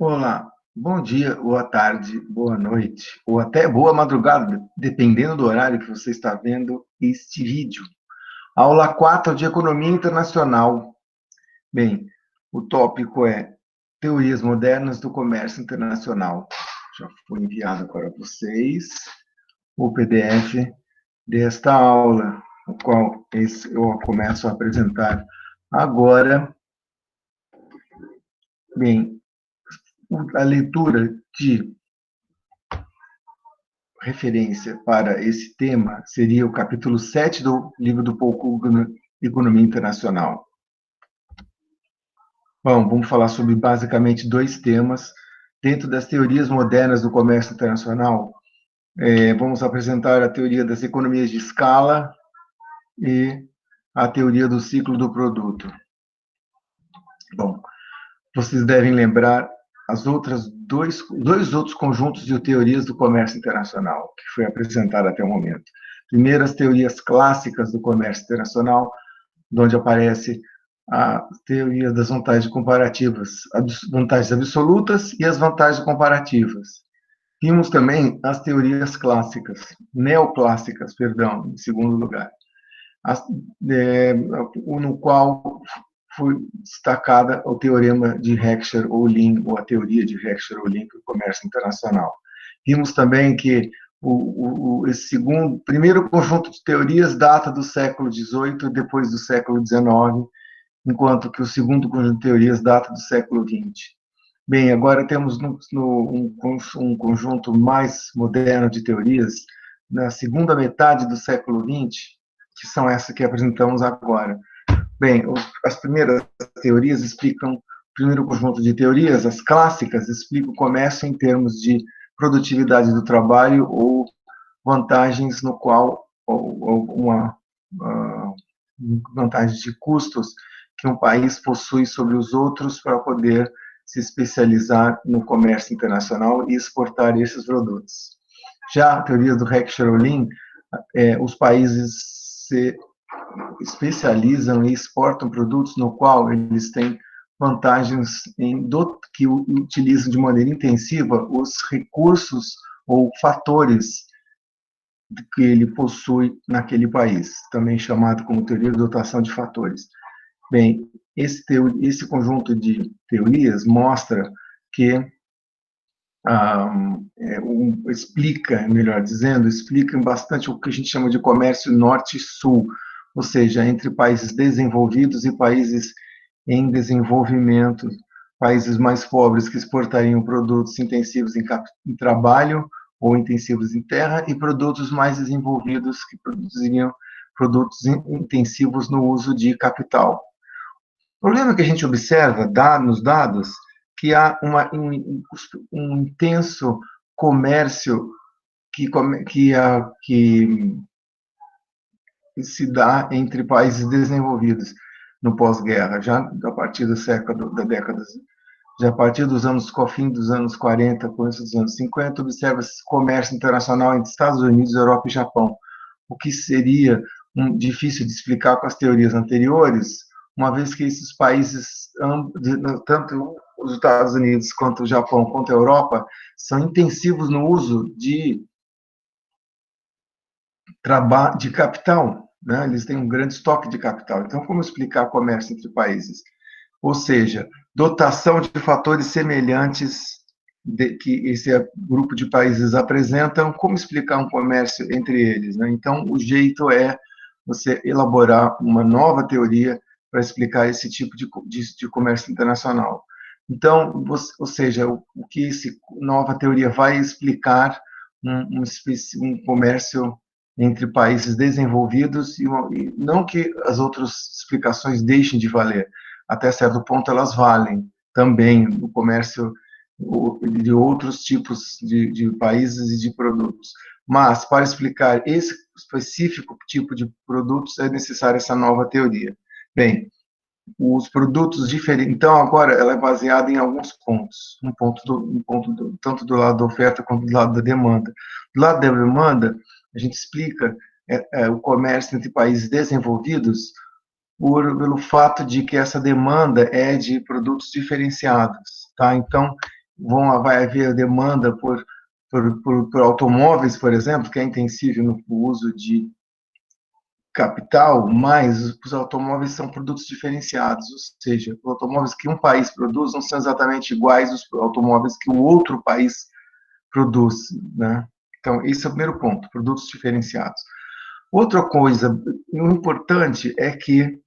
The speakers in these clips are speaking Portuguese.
Olá, bom dia, boa tarde, boa noite, ou até boa madrugada, dependendo do horário que você está vendo este vídeo. Aula 4 de Economia Internacional. Bem, o tópico é Teorias Modernas do Comércio Internacional. Já foi enviado para vocês o PDF desta aula, o qual eu começo a apresentar agora. Bem, a leitura de referência para esse tema seria o capítulo 7 do livro do Paul Krugman, Economia Internacional. Bom, vamos falar sobre basicamente dois temas. Dentro das teorias modernas do comércio internacional, vamos apresentar a teoria das economias de escala e a teoria do ciclo do produto. Bom, vocês devem lembrar as outras dois outros conjuntos de teorias do comércio internacional que foi apresentado até o momento. Primeiro, as teorias clássicas do comércio internacional, onde aparece a teoria das vantagens comparativas, as vantagens absolutas e as vantagens comparativas. Vimos também as teorias clássicas, neoclássicas, perdão, em segundo lugar, no qual foi destacada o teorema de Heckscher-Ohlin, ou a teoria de Heckscher-Ohlin para o comércio internacional. Vimos também que esse primeiro conjunto de teorias data do século XVIII e depois do século XIX, enquanto que o segundo conjunto de teorias data do século XX. Bem, agora temos um conjunto mais moderno de teorias na segunda metade do século XX, que são essas que apresentamos agora. Bem, as primeiras teorias explicam, o primeiro conjunto de teorias, as clássicas, explicam o comércio em termos de produtividade do trabalho ou vantagens no qual, ou uma vantagem de custos que um país possui sobre os outros para poder se especializar no comércio internacional e exportar esses produtos. Já a teoria do Heckscher-Ohlin, os países se especializam e exportam produtos no qual eles têm vantagens que utilizam de maneira intensiva os recursos ou fatores que ele possui naquele país, também chamado como teoria de dotação de fatores. Bem, esse conjunto de teorias mostra que explica, melhor dizendo, explica bastante o que a gente chama de comércio norte-sul, ou seja, entre países desenvolvidos e países em desenvolvimento, países mais pobres que exportariam produtos intensivos em trabalho ou intensivos em terra, e produtos mais desenvolvidos que produziriam produtos intensivos no uso de capital. O problema que a gente observa nos dados que há um intenso comércio que se dá entre países desenvolvidos no pós-guerra, já a partir já a partir dos anos, fim dos anos 40, começo dos anos 50, observa-se comércio internacional entre Estados Unidos, Europa e Japão, o que seria difícil de explicar com as teorias anteriores, uma vez que esses países, tanto os Estados Unidos quanto o Japão, quanto a Europa, são intensivos no uso de capital, né? Eles têm um grande estoque de capital. Então, como explicar comércio entre países? Ou seja, dotação de fatores semelhantes que esse grupo de países apresentam, como explicar um comércio entre eles, né? Então, o jeito é você elaborar uma nova teoria para explicar esse tipo de comércio internacional. Então, ou seja, o que essa nova teoria vai explicar um comércio entre países desenvolvidos, e não que as outras explicações deixem de valer, até certo ponto elas valem também no comércio de outros tipos de países e de produtos. Mas, para explicar esse específico tipo de produtos, é necessária essa nova teoria. Bem, os produtos diferentes. Então, agora, ela é baseada em alguns pontos. Tanto do lado da oferta quanto do lado da demanda. Do lado da demanda, a gente explica o comércio entre países desenvolvidos pelo fato de que essa demanda é de produtos diferenciados, tá? Então, vai haver demanda por automóveis, por exemplo, que é intensivo no uso de capital, mas os automóveis são produtos diferenciados, ou seja, os automóveis que um país produz não são exatamente iguais aos automóveis que o outro país produz, né? Então, esse é o primeiro ponto, produtos diferenciados. Outra coisa importante é que,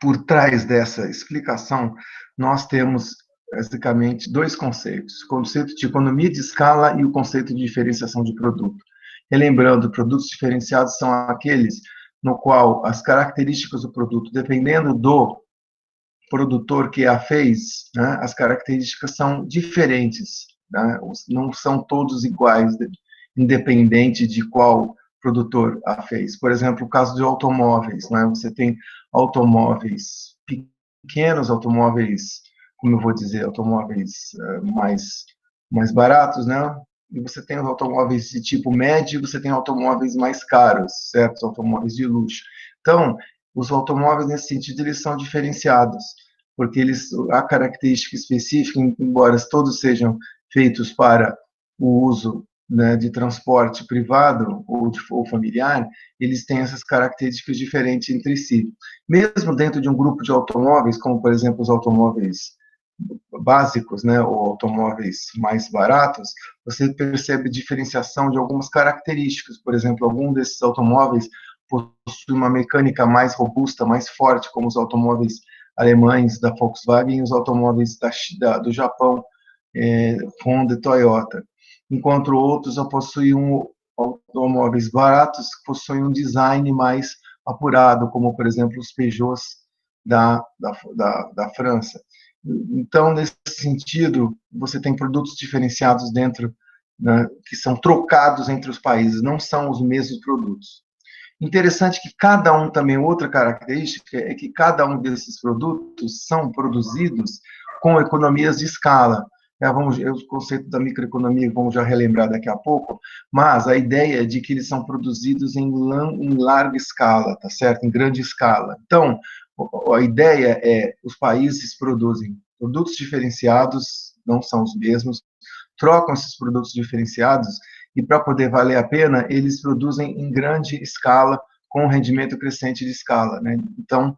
por trás dessa explicação, nós temos, basicamente, dois conceitos: o conceito de economia de escala e o conceito de diferenciação de produto. Relembrando, produtos diferenciados são aqueles no qual as características do produto, dependendo do produtor que a fez, né, as características são diferentes, né, não são todos iguais, independente de qual produtor a fez. Por exemplo, o caso de automóveis, né, você tem automóveis pequenos, automóveis, como eu vou dizer, automóveis mais baratos, né, e você tem os automóveis de tipo médio, você tem automóveis mais caros, certo? Automóveis de luxo. Então, os automóveis, nesse sentido, eles são diferenciados, porque eles, a característica específica, embora todos sejam feitos para o uso, né, de transporte privado ou familiar, eles têm essas características diferentes entre si. Mesmo dentro de um grupo de automóveis, como, por exemplo, os automóveis básicos, né, ou automóveis mais baratos, você percebe diferenciação de algumas características. Por exemplo, algum desses automóveis possui uma mecânica mais robusta, mais forte, como os automóveis alemães da Volkswagen e os automóveis do Japão, Honda e Toyota. Enquanto outros possuem automóveis baratos que possuem um design mais apurado, como, por exemplo, os Peugeots da França. Então, nesse sentido, você tem produtos diferenciados dentro, né, que são trocados entre os países, não são os mesmos produtos. Interessante que cada um também, outra característica é que cada um desses produtos são produzidos com economias de escala. O conceito da microeconomia vamos já relembrar daqui a pouco, mas a ideia é de que eles são produzidos em larga escala, tá certo? Em grande escala. Então, a ideia é os países produzem produtos diferenciados, não são os mesmos, trocam esses produtos diferenciados e, para poder valer a pena, eles produzem em grande escala, com um rendimento crescente de escala, né? Então,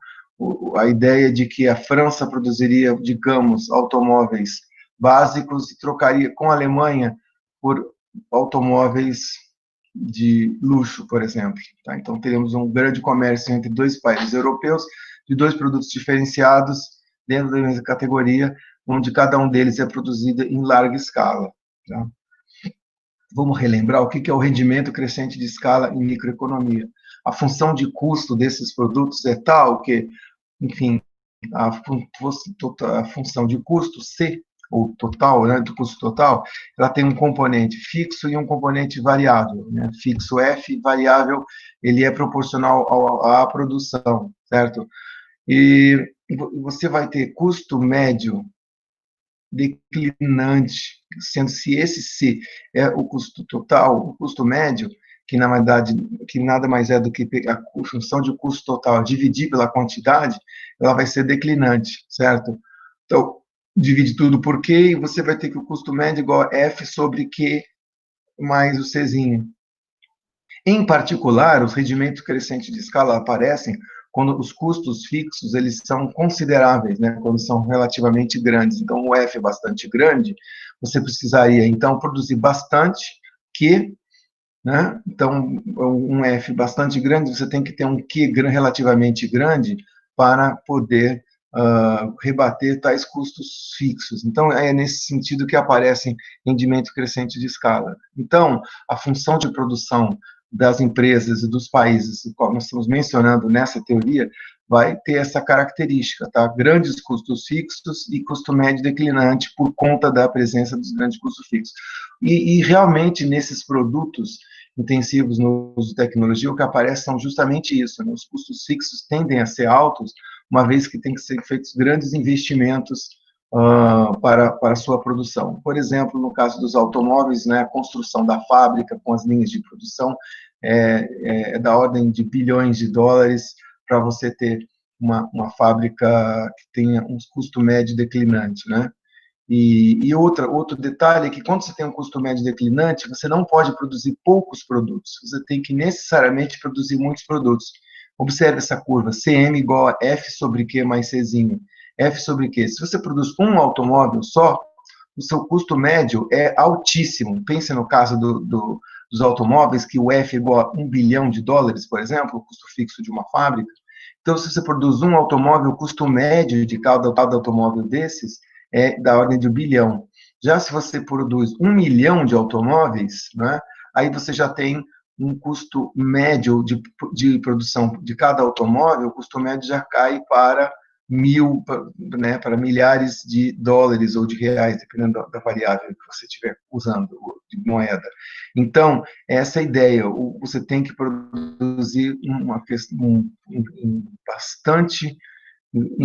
a ideia de que a França produziria, digamos, automóveis básicos e trocaria com a Alemanha por automóveis de luxo, por exemplo. Tá? Então, teremos um grande comércio entre dois países europeus, de dois produtos diferenciados, dentro da mesma categoria, onde cada um deles é produzido em larga escala. Tá? Vamos relembrar o que é o rendimento crescente de escala em microeconomia. A função de custo desses produtos é tal que, enfim, a função de custo, C, ou total, né, do custo total, ela tem um componente fixo e um componente variável. Né? Fixo F, variável, ele é proporcional à produção, certo? E você vai ter custo médio declinante, sendo se esse C é o custo total, o custo médio, que na verdade que nada mais é do que a função de custo total dividir pela quantidade, ela vai ser declinante, certo? Então, divide tudo por Q e você vai ter que o custo médio igual a F sobre Q mais o Czinho. Em particular, os rendimentos crescentes de escala aparecem quando os custos fixos eles são consideráveis, né? Quando são relativamente grandes. Então, o F é bastante grande, você precisaria, então, produzir bastante Q, né? Então, um F bastante grande, você tem que ter um Q relativamente grande para poder rebater tais custos fixos. Então, é nesse sentido que aparecem rendimento crescente de escala. Então, a função de produção das empresas e dos países, que nós estamos mencionando nessa teoria, vai ter essa característica, tá? Grandes custos fixos e custo médio declinante por conta da presença dos grandes custos fixos. E realmente, nesses produtos intensivos no uso de tecnologia, o que aparece são justamente isso, né? Os custos fixos tendem a ser altos, uma vez que tem que ser feitos grandes investimentos para a sua produção. Por exemplo, no caso dos automóveis, né, a construção da fábrica com as linhas de produção é da ordem de bilhões de dólares para você ter uma fábrica que tenha um custo médio declinante, né? E outro detalhe é que quando você tem um custo médio declinante, você não pode produzir poucos produtos, você tem que necessariamente produzir muitos produtos. Observe essa curva, CM igual a F sobre Q mais Czinho. F sobre Q. Se você produz um automóvel só, o seu custo médio é altíssimo. Pense no caso dos automóveis, que o F é igual a $1 bilhão, por exemplo, o custo fixo de uma fábrica. Então, se você produz um automóvel, o custo médio de cada automóvel desses é da ordem de $1 bilhão. Já se você produz 1 milhão de automóveis, né, aí você já tem um custo médio de produção de cada automóvel, o custo médio já cai para né, para milhares de dólares ou de reais, dependendo da variável que você estiver usando de moeda. Então, essa é a ideia. Você tem que produzir em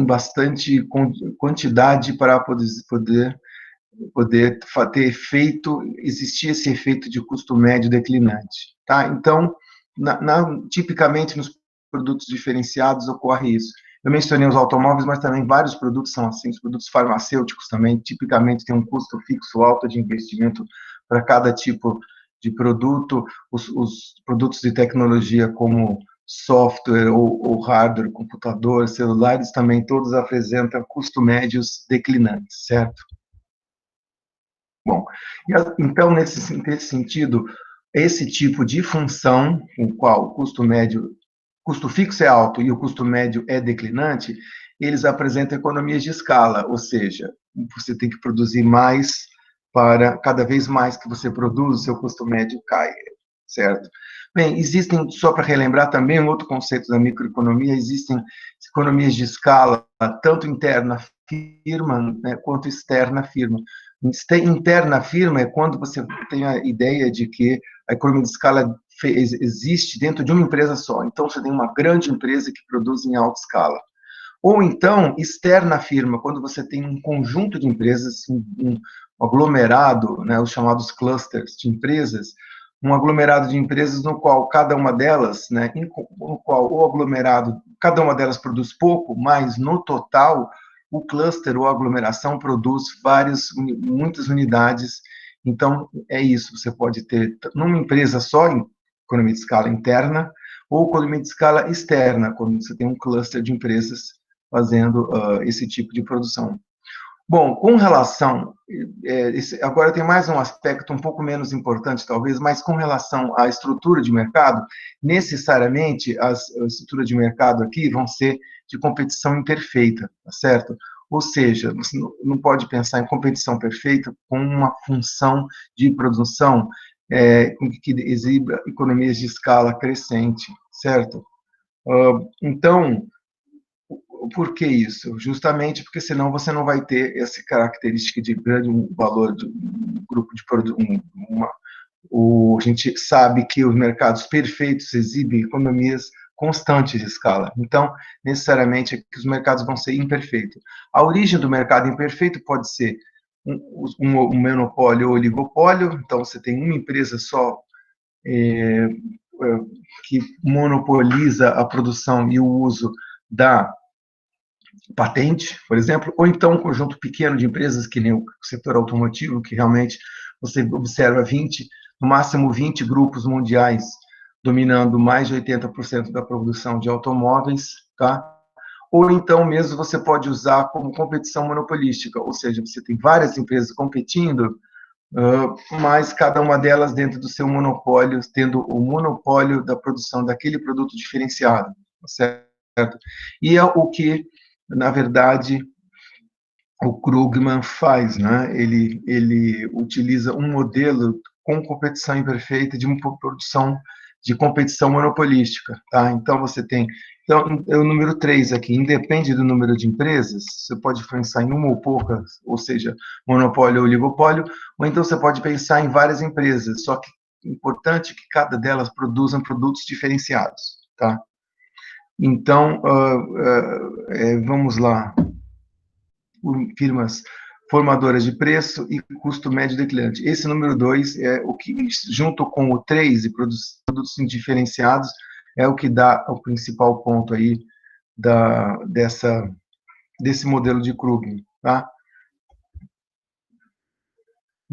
bastante quantidade para poder ter efeito, existir esse efeito de custo médio declinante. Tá? Então, tipicamente nos produtos diferenciados ocorre isso. Eu mencionei os automóveis, mas também vários produtos são assim, os produtos farmacêuticos também, tipicamente tem um custo fixo alto de investimento para cada tipo de produto, os produtos de tecnologia como software ou hardware, computador, celulares, também todos apresentam custo médios declinantes, certo? Bom, então, nesse sentido, esse tipo de função, em qual custo fixo é alto e o custo médio é declinante, eles apresentam economias de escala, ou seja, você tem que produzir mais para cada vez mais que você produz, o seu custo médio cai, certo? Bem, existem, só para relembrar também um outro conceito da microeconomia, existem economias de escala, tanto interna à firma, né, quanto externa à firma. Interna à firma é quando você tem a ideia de que a economia de escala existe dentro de uma empresa só. Então, você tem uma grande empresa que produz em alta escala. Ou então, externa à firma, quando você tem um conjunto de empresas, um aglomerado, né, os chamados clusters de empresas, um aglomerado de empresas no qual cada uma delas, né, no qual o aglomerado, cada uma delas produz pouco, mas no total o cluster ou aglomeração produz muitas unidades. Então, é isso, você pode ter numa empresa só, em economia de escala interna, ou economia de escala externa, quando você tem um cluster de empresas fazendo esse tipo de produção. Bom, com relação, agora tem mais um aspecto um pouco menos importante, talvez, mas com relação à estrutura de mercado, necessariamente as estruturas de mercado aqui vão ser de competição imperfeita, tá certo? Ou seja, você não pode pensar em competição perfeita com uma função de produção que exiba economias de escala crescente, certo? Então, por que isso? Justamente porque senão você não vai ter essa característica de grande valor de um grupo de produto. A gente sabe que os mercados perfeitos exibem economias constantes de escala. Então, necessariamente, que os mercados vão ser imperfeitos. A origem do mercado imperfeito pode ser um monopólio ou oligopólio. Então, você tem uma empresa só que monopoliza a produção e o uso da patente, por exemplo, ou então um conjunto pequeno de empresas, que nem o setor automotivo, que realmente você observa no máximo 20 grupos mundiais dominando mais de 80% da produção de automóveis, tá? Ou então mesmo você pode usar como competição monopolística, ou seja, você tem várias empresas competindo, mas cada uma delas dentro do seu monopólio, tendo o monopólio da produção daquele produto diferenciado, certo? E é o que, na verdade, o Krugman faz, né? Ele utiliza um modelo com competição imperfeita de uma produção de competição monopolística, tá? Então você tem, então é o número 3 aqui, independe do número de empresas, você pode pensar em uma ou poucas, ou seja, monopólio ou oligopólio, ou então você pode pensar em várias empresas, só que é importante que cada delas produzam produtos diferenciados, tá? Então, vamos lá, firmas formadoras de preço e custo médio do cliente. Esse número 2 é o que, junto com o 3 e produtos diferenciados, é o que dá o principal ponto aí desse modelo de Krugman, tá?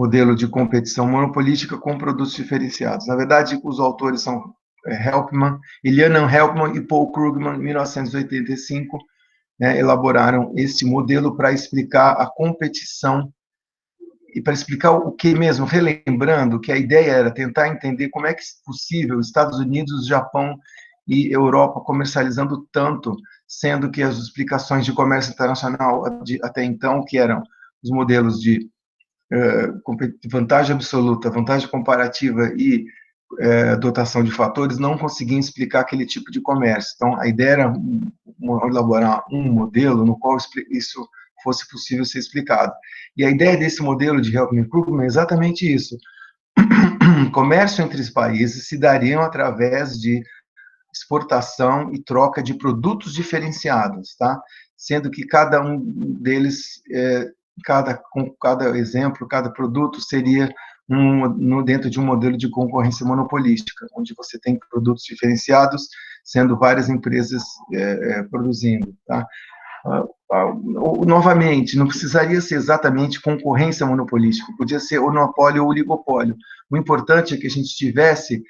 modelo de competição monopolística com produtos diferenciados. Na verdade, os autores são Helpman, Iliana Helpman e Paul Krugman, em 1985, né, elaboraram esse modelo para explicar a competição e para explicar o que mesmo, relembrando que a ideia era tentar entender como é que é possível Estados Unidos, Japão e Europa comercializando tanto, sendo que as explicações de comércio internacional até então, que eram os modelos de vantagem absoluta, vantagem comparativa e dotação de fatores, não conseguiam explicar aquele tipo de comércio. Então, a ideia era elaborar um modelo no qual isso fosse possível ser explicado. E a ideia desse modelo de Helpman Krugman é exatamente isso. Comércio entre os países se dariam através de exportação e troca de produtos diferenciados, tá? Sendo que cada um deles, com cada exemplo, cada produto seria dentro de um modelo de concorrência monopolística, onde você tem produtos diferenciados, sendo várias empresas produzindo, tá? Novamente, não precisaria ser exatamente concorrência monopolística, podia ser monopólio ou oligopólio. O importante é que a gente tivesse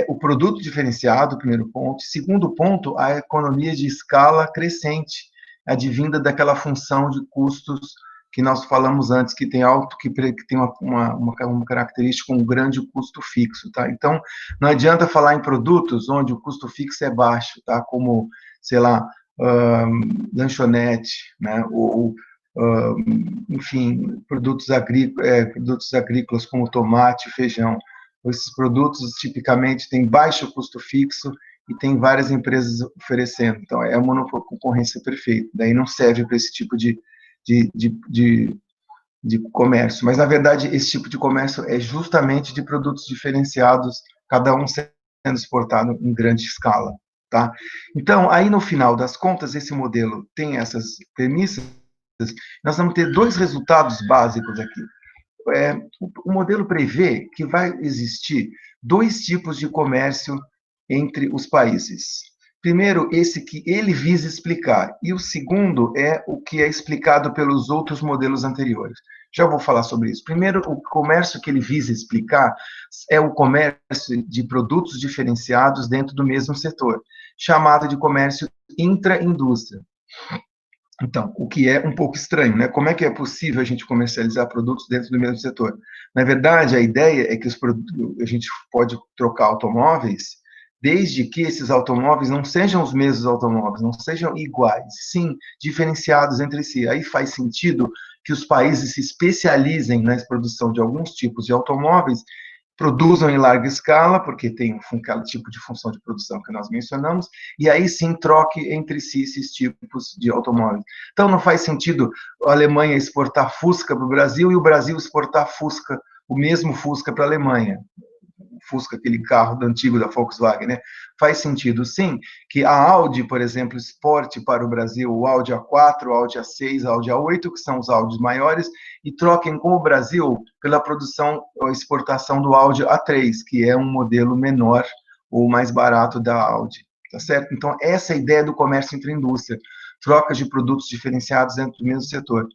o produto diferenciado, primeiro ponto. Segundo ponto, a economia de escala crescente, advinda daquela função de custos que nós falamos antes, que tem alto, que tem uma característica, um grande custo fixo, tá? Então, não adianta falar em produtos onde o custo fixo é baixo, tá? Como, sei lá, lanchonete, né? Ou enfim, produtos agrícolas como tomate, feijão. Esses produtos tipicamente têm baixo custo fixo e tem várias empresas oferecendo. Então, é uma concorrência perfeita. Daí não serve para esse tipo de comércio. Mas, na verdade, esse tipo de comércio é justamente de produtos diferenciados, cada um sendo exportado em grande escala. Tá? Então, aí no final das contas, esse modelo tem essas premissas, nós vamos ter dois resultados básicos aqui. O modelo prevê que vai existir dois tipos de comércio entre os países. Primeiro, esse que ele visa explicar, e o segundo é o que é explicado pelos outros modelos anteriores. Já vou falar sobre isso. Primeiro, o comércio que ele visa explicar é o comércio de produtos diferenciados dentro do mesmo setor, chamado de comércio intraindústria. Então, o que é um pouco estranho, né? Como é que é possível a gente comercializar produtos dentro do mesmo setor? Na verdade, a ideia é que a gente pode trocar automóveis, desde que esses automóveis não sejam os mesmos automóveis, não sejam iguais, sim diferenciados entre si. Aí faz sentido que os países se especializem na produção de alguns tipos de automóveis, produzam em larga escala, porque tem aquele tipo de função de produção que nós mencionamos, e aí sim troque entre si esses tipos de automóveis. Então não faz sentido a Alemanha exportar Fusca para o Brasil e o Brasil exportar Fusca, o mesmo Fusca para a Alemanha. Fusca, aquele carro antigo da Volkswagen, né? Faz sentido, sim, que a Audi, por exemplo, exporte para o Brasil o Audi A4, o Audi A6, o Audi A8, que são os Audis maiores, e troquem com o Brasil pela produção ou exportação do Audi A3, que é um modelo menor ou mais barato da Audi, tá certo? Então, essa é a ideia do comércio entre indústria, trocas de produtos diferenciados dentro do mesmo setor.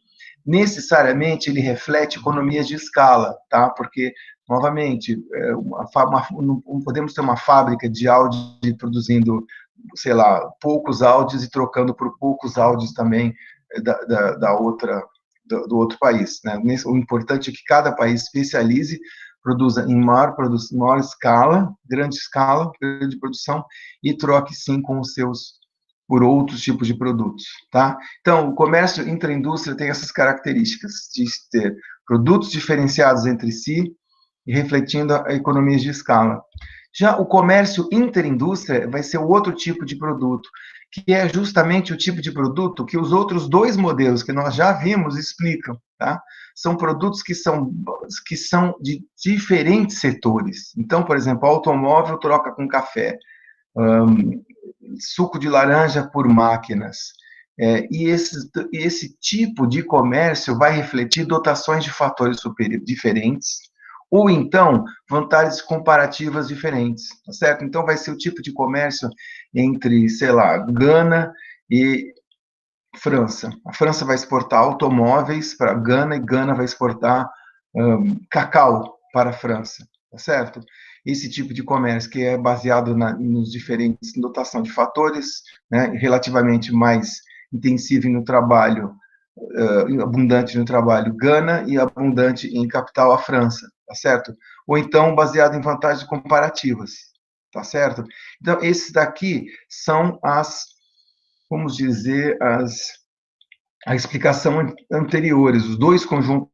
Necessariamente, ele reflete economias de escala, tá? Porque novamente, não podemos ter uma fábrica de Audi produzindo, sei lá, poucos Audis e trocando por poucos Audis também do outro país. Né? O importante é que cada país especialize, produza em maior escala, grande produção, e troque sim com os seus por outros tipos de produtos, tá? Então, o comércio intraindústria tem essas características de ter produtos diferenciados entre si, e refletindo a economias de escala. Já o comércio interindústria vai ser o outro tipo de produto, que é justamente o tipo de produto que os outros dois modelos que nós já vimos explicam, tá? São produtos que são de diferentes setores. Então, por exemplo, automóvel troca com café, suco de laranja por máquinas. E esse tipo de comércio vai refletir dotações de fatores diferentes, ou então vantagens comparativas diferentes, tá certo? Então vai ser o tipo de comércio entre, sei lá, Gana e França. A França vai exportar automóveis para Gana e Gana vai exportar cacau para a França, tá certo? Esse tipo de comércio que é baseado nos diferentes dotação de fatores, né, relativamente mais intensivo no trabalho, abundante no trabalho, Gana, e abundante em capital, a França, tá certo? Ou então baseado em vantagens comparativas, tá certo? Então, esses daqui são vamos dizer, a explicação anteriores, os dois conjuntos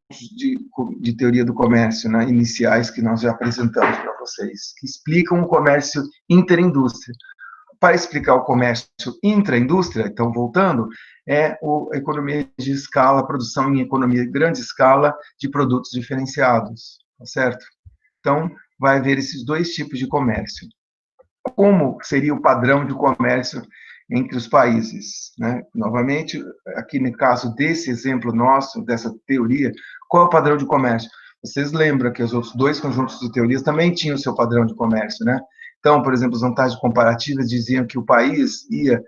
de teoria do comércio, né, iniciais que nós já apresentamos para vocês, que explicam o comércio interindústria. Para explicar o comércio intraindústria, então, voltando, a economia de escala, a produção em economia de grande escala de produtos diferenciados, tá certo? Então, vai haver esses dois tipos de comércio. Como seria o padrão de comércio entre os países, né? Novamente, aqui no caso desse exemplo nosso, dessa teoria, qual é o padrão de comércio? Vocês lembram que os outros dois conjuntos de teorias também tinham o seu padrão de comércio, né? Então, por exemplo, as vantagens comparativas diziam que o país ia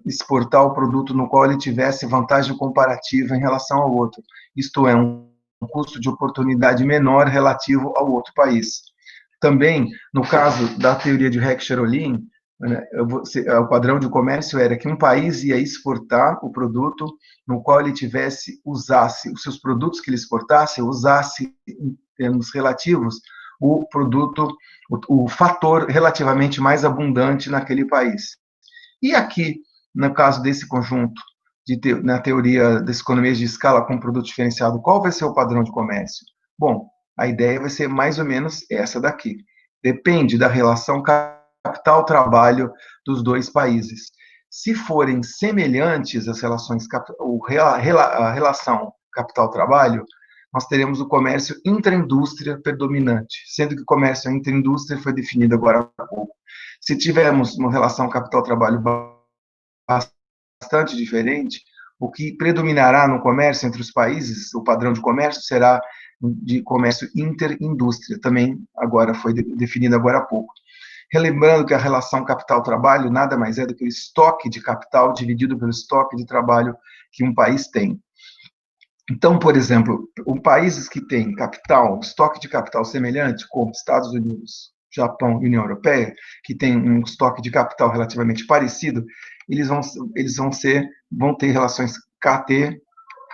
exportar o produto no qual ele tivesse vantagem comparativa em relação ao outro, isto é, um custo de oportunidade menor relativo ao outro país. Também, no caso da teoria de Heck-Cherolin, né, o padrão de comércio era que um país ia exportar o produto no qual ele usasse os seus produtos que ele exportasse, usasse em termos relativos o produto, o fator relativamente mais abundante naquele país. E aqui, no caso desse conjunto, na teoria das economias de escala com produto diferenciado, qual vai ser o padrão de comércio? Bom, a ideia vai ser mais ou menos essa daqui. Depende da relação capital-trabalho dos dois países. Se forem semelhantes as relações, a relação capital-trabalho, nós teremos o comércio intraindústria predominante, sendo que o comércio intraindústria foi definido agora há pouco. Se tivermos uma relação capital-trabalho bastante diferente, o que predominará no comércio entre os países, o padrão de comércio será de comércio interindústria, também agora foi definido agora há pouco. Relembrando que a relação capital-trabalho nada mais é do que o estoque de capital dividido pelo estoque de trabalho que um país tem. Então, por exemplo, países que têm capital, estoque de capital semelhante, como Estados Unidos, Japão e União Europeia, que têm um estoque de capital relativamente parecido, eles vão ter relações KT,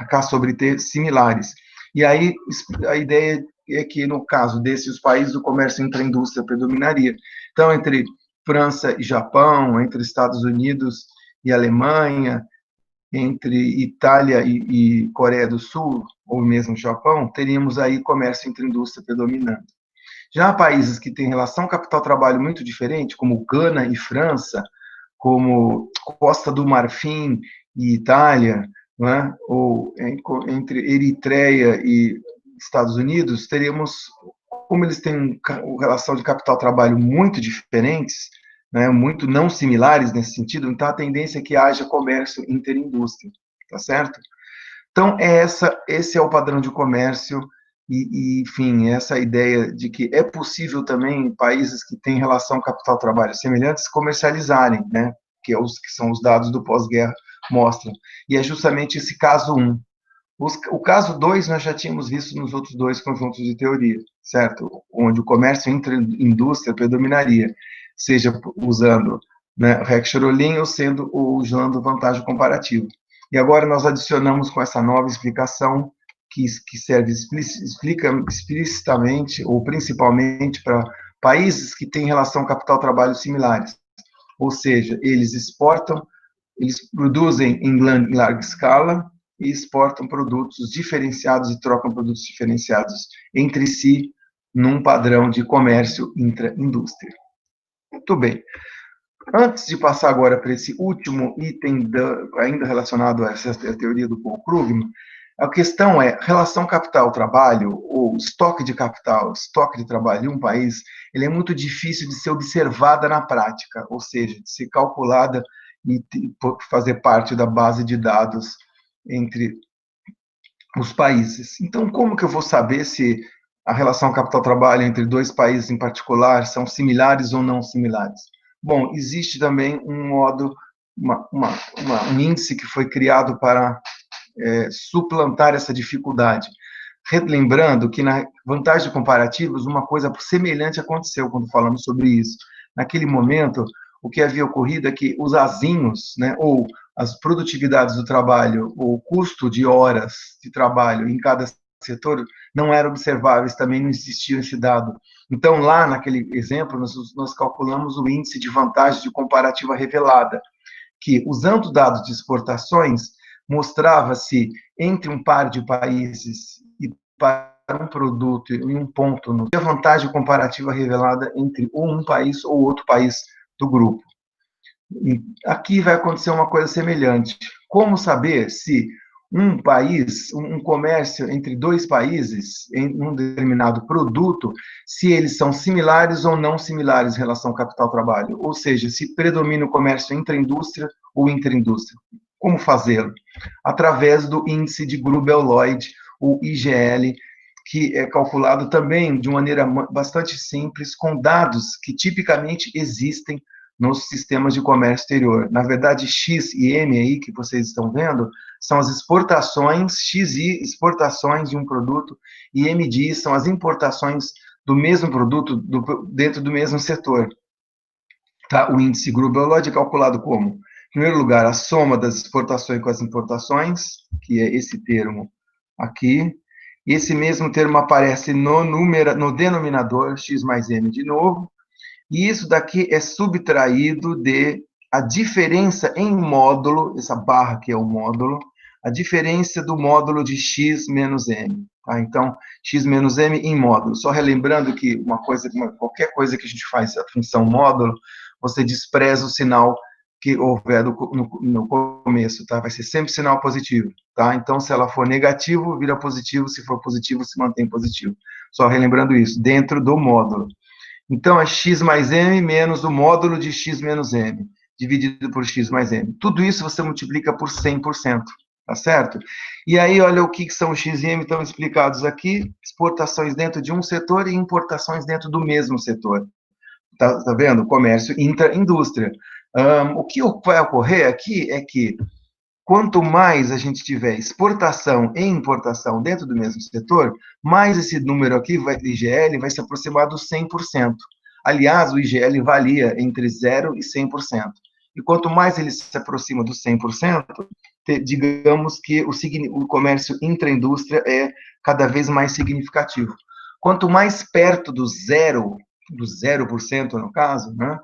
K sobre T similares. E aí a ideia é que, no caso desses países, o comércio entre a indústria predominaria. Então, entre França e Japão, entre Estados Unidos e Alemanha, entre Itália e Coreia do Sul, ou mesmo Japão, teríamos aí comércio entre indústria predominante. Já países que têm relação capital-trabalho muito diferente, como Gana e França, como Costa do Marfim e Itália, né? Ou entre Eritreia e Estados Unidos, teríamos, como eles têm uma relação de capital-trabalho muito diferentes, né, muito não similares nesse sentido, então a tendência é que haja comércio interindústria, tá certo? Então, esse é o padrão de comércio enfim, essa ideia de que é possível também países que têm relação capital-trabalho semelhantes comercializarem, né? Que são os dados do pós-guerra mostram. E é justamente esse caso 1. O caso 2 nós já tínhamos visto nos outros dois conjuntos de teoria, certo? Onde o comércio entre-indústria predominaria, seja usando, né, Heck-Cherolin ou usando vantagem comparativa. E agora nós adicionamos com essa nova explicação que serve explica explicitamente ou principalmente para países que têm relação capital-trabalho similares. Ou seja, eles produzem em larga escala e exportam produtos diferenciados e trocam produtos diferenciados entre si num padrão de comércio intra-indústria. Muito bem. Antes de passar agora para esse último item, ainda relacionado a essa teoria do Paul Krugman, a questão é, relação capital-trabalho, ou estoque de capital, estoque de trabalho em um país, ele é muito difícil de ser observada na prática, ou seja, de ser calculada e fazer parte da base de dados entre os países. Então, como que eu vou saber se a relação capital-trabalho entre dois países em particular são similares ou não similares? Bom, existe também um modo, um índice que foi criado para suplantar essa dificuldade. Lembrando que na vantagem de comparativos, uma coisa semelhante aconteceu quando falamos sobre isso. Naquele momento, o que havia ocorrido é que os azinhos, né, ou as produtividades do trabalho, ou o custo de horas de trabalho em cada setor não eram observáveis, também não existia esse dado. Então, lá naquele exemplo, nós calculamos o índice de vantagem de comparativa revelada, que, usando dados de exportações, mostrava-se entre um par de países e para um produto em um ponto, a vantagem comparativa revelada entre ou um país ou outro país do grupo. E aqui vai acontecer uma coisa semelhante. Como saber se um país, um comércio entre dois países, em um determinado produto, se eles são similares ou não similares em relação ao capital-trabalho? Ou seja, se predomina o comércio intra-indústria ou interindústria. Como fazê-lo? Através do índice de Grubel-Lloyd, o IGL, que é calculado também de maneira bastante simples, com dados que tipicamente existem nos sistemas de comércio exterior. Na verdade, X e M aí, que vocês estão vendo, são as exportações, XI, exportações de um produto, e MD são as importações do mesmo produto dentro do mesmo setor. Tá? O índice Grubel-Lloyd é calculado como? Em primeiro lugar, a soma das exportações com as importações, que é esse termo aqui, e esse mesmo termo aparece no denominador, X mais M de novo, e isso daqui é subtraído de a diferença em módulo, essa barra que é o módulo, a diferença do módulo de x menos m. Tá? Então, x menos m em módulo. Só relembrando que qualquer coisa que a gente faz a função módulo, você despreza o sinal que houver no começo, tá? Vai ser sempre sinal positivo, tá? Então, se ela for negativo, vira positivo, se for positivo, se mantém positivo. Só relembrando isso, dentro do módulo. Então, é x mais m menos o módulo de x menos m, dividido por x mais m. Tudo isso você multiplica por 100%, tá certo? E aí, olha o que são o x e m, estão explicados aqui, exportações dentro de um setor e importações dentro do mesmo setor. Tá vendo? Comércio intra-indústria. O que vai ocorrer aqui é que quanto mais a gente tiver exportação e importação dentro do mesmo setor, mais esse número aqui, IGL, vai se aproximar dos 100%. Aliás, o IGL varia entre 0% e 100%. E quanto mais ele se aproxima dos 100%, digamos que o comércio intra-indústria é cada vez mais significativo. Quanto mais perto do 0% no caso, né,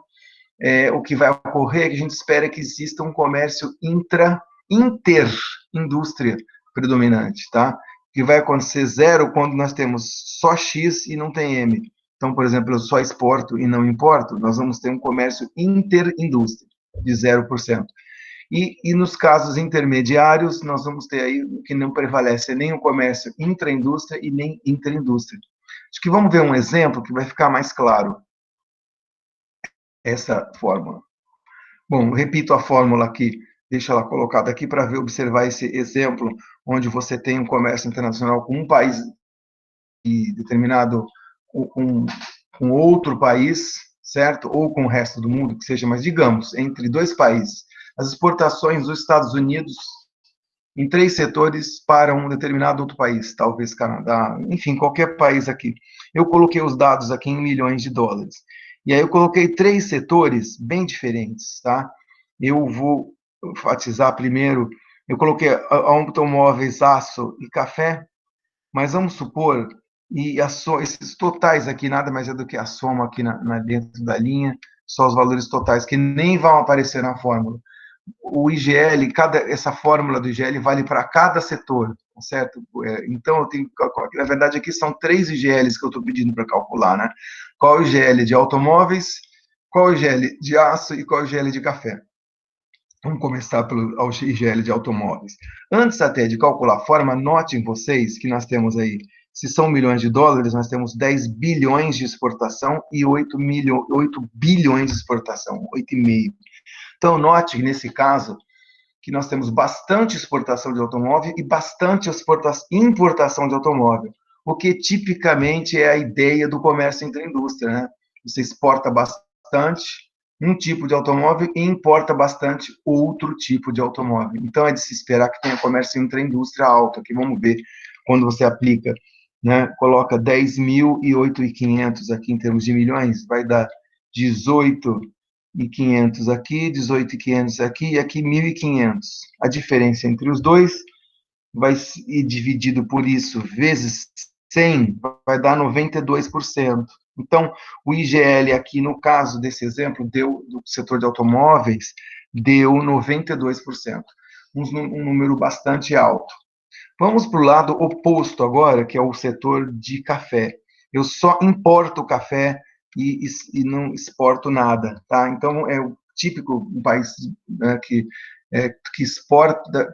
o que vai ocorrer é que a gente espera que exista um comércio interindústria predominante, tá? Que vai acontecer 0 quando nós temos só X e não tem M. Então, por exemplo, eu só exporto e não importo, nós vamos ter um comércio interindústria de 0%. E nos casos intermediários, nós vamos ter aí que não prevalece nem o comércio intraindústria e nem interindústria. Acho que vamos ver um exemplo que vai ficar mais claro essa fórmula. Bom, repito a fórmula aqui, deixa ela colocada aqui para observar esse exemplo, onde você tem um comércio internacional com um país e determinado com outro país, certo? Ou com o resto do mundo, que seja, mas digamos, entre dois países. As exportações dos Estados Unidos em 3 setores para um determinado outro país, talvez Canadá, enfim, qualquer país aqui. Eu coloquei os dados aqui em milhões de dólares. E aí eu coloquei 3 setores bem diferentes, tá? Eu vou enfatizar primeiro, eu coloquei automóveis, aço e café, mas vamos supor, esses totais aqui nada mais é do que a soma aqui dentro da linha, só os valores totais que nem vão aparecer na fórmula. O IGL, essa fórmula do IGL vale para cada setor, certo? Então, eu tenho, na verdade, aqui são 3 IGLs que eu estou pedindo para calcular, né? Qual o IGL de automóveis, qual o IGL de aço e qual o IGL de café. Vamos começar pelo IGL de automóveis. Antes até de calcular a forma, notem vocês que nós temos aí, se são milhões de dólares, nós temos 10 bilhões de exportação e 8 bilhões de exportação, 8,5. Então, note que nesse caso, que nós temos bastante exportação de automóvel e bastante importação de automóvel, o que tipicamente é a ideia do comércio intra-indústria, né? Você exporta bastante um tipo de automóvel e importa bastante outro tipo de automóvel. Então, é de se esperar que tenha comércio intra-indústria alto, aqui vamos ver quando você aplica, né, coloca 10.008.500 aqui em termos de milhões, vai dar 18.500 aqui, 18.500 aqui, e aqui 1.500. A diferença entre os dois vai ir dividido por isso vezes 100, vai dar 92%. Então, o IGL aqui, no caso desse exemplo, deu, do setor de automóveis, deu 92%, um número bastante alto. Vamos para o lado oposto agora, que é o setor de café. Eu só importo café e não exporto nada, tá? Então, é o típico um país, né, que exporta,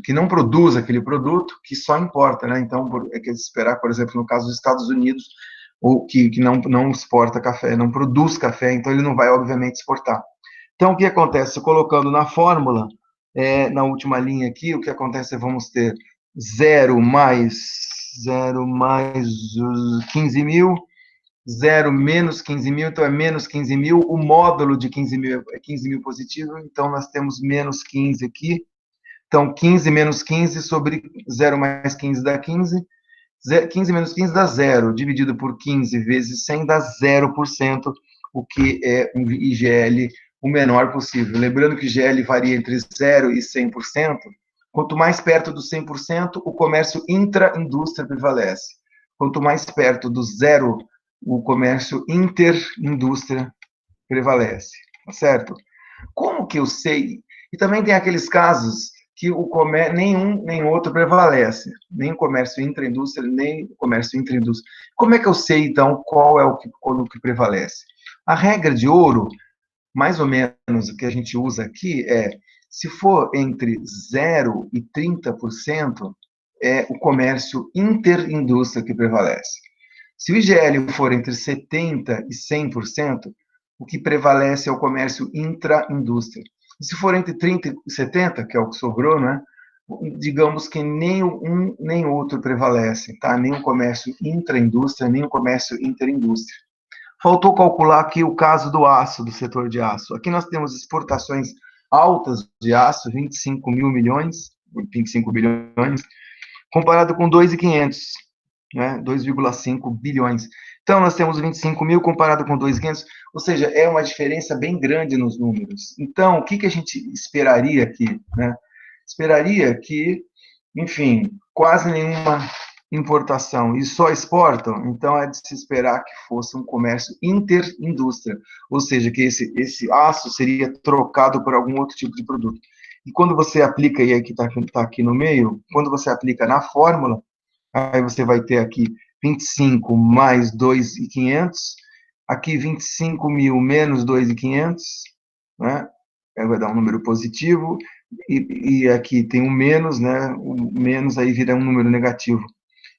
que não produz aquele produto, que só importa, né? Então, é que esperar, por exemplo, no caso dos Estados Unidos, ou que não exporta café, não produz café, então ele não vai, obviamente, exportar. Então, o que acontece? Colocando na fórmula, na última linha aqui, o que acontece é vamos ter 0 mais os 15 mil, 0 menos 15 mil, então é menos 15 mil, o módulo de 15 mil é 15 mil positivo, então nós temos menos 15 aqui, então 15 menos 15 sobre 0 mais 15 dá 15, 15 menos 15 dá 0, dividido por 15 vezes 100 dá 0%, o que é um IGL o menor possível. Lembrando que o IGL varia entre 0 e 100%, quanto mais perto do 100%, o comércio intra-indústria prevalece. Quanto mais perto do zero, o comércio interindústria prevalece, tá certo? Como que eu sei? E também tem aqueles casos que o comércio, nenhum nem outro prevalece, nem o comércio intraindústria, nem o comércio interindústria. Como é que eu sei, então, qual é o que prevalece? A regra de ouro, mais ou menos o que a gente usa aqui, se for entre 0 e 30%, é o comércio interindústria que prevalece. Se o IGL for entre 70% e 100%, o que prevalece é o comércio intraindústria. E se for entre 30% e 70%, que é o que sobrou, né? Digamos que nem um nem outro prevalece, tá? Nem o comércio intraindústria, nem o comércio interindústria. Faltou calcular aqui o caso do aço, do setor de aço. Aqui nós temos exportações altas de aço, 25 mil milhões, 25 bilhões, comparado com 2.500, né, 2,5 bilhões. Então, nós temos 25 mil comparado com 2.500, ou seja, é uma diferença bem grande nos números. Então, o que a gente esperaria aqui? Né? Esperaria que, enfim, quase nenhuma importação e só exportam, então é de se esperar que fosse um comércio interindústria, ou seja, que esse aço seria trocado por algum outro tipo de produto. E quando você aplica, e aí que está aqui no meio, quando você aplica na fórmula, aí você vai ter aqui 25 mais 2.500, aqui 25 mil menos 2.500, né? Aí vai dar um número positivo, e aqui tem um menos, né? O menos aí vira um número negativo.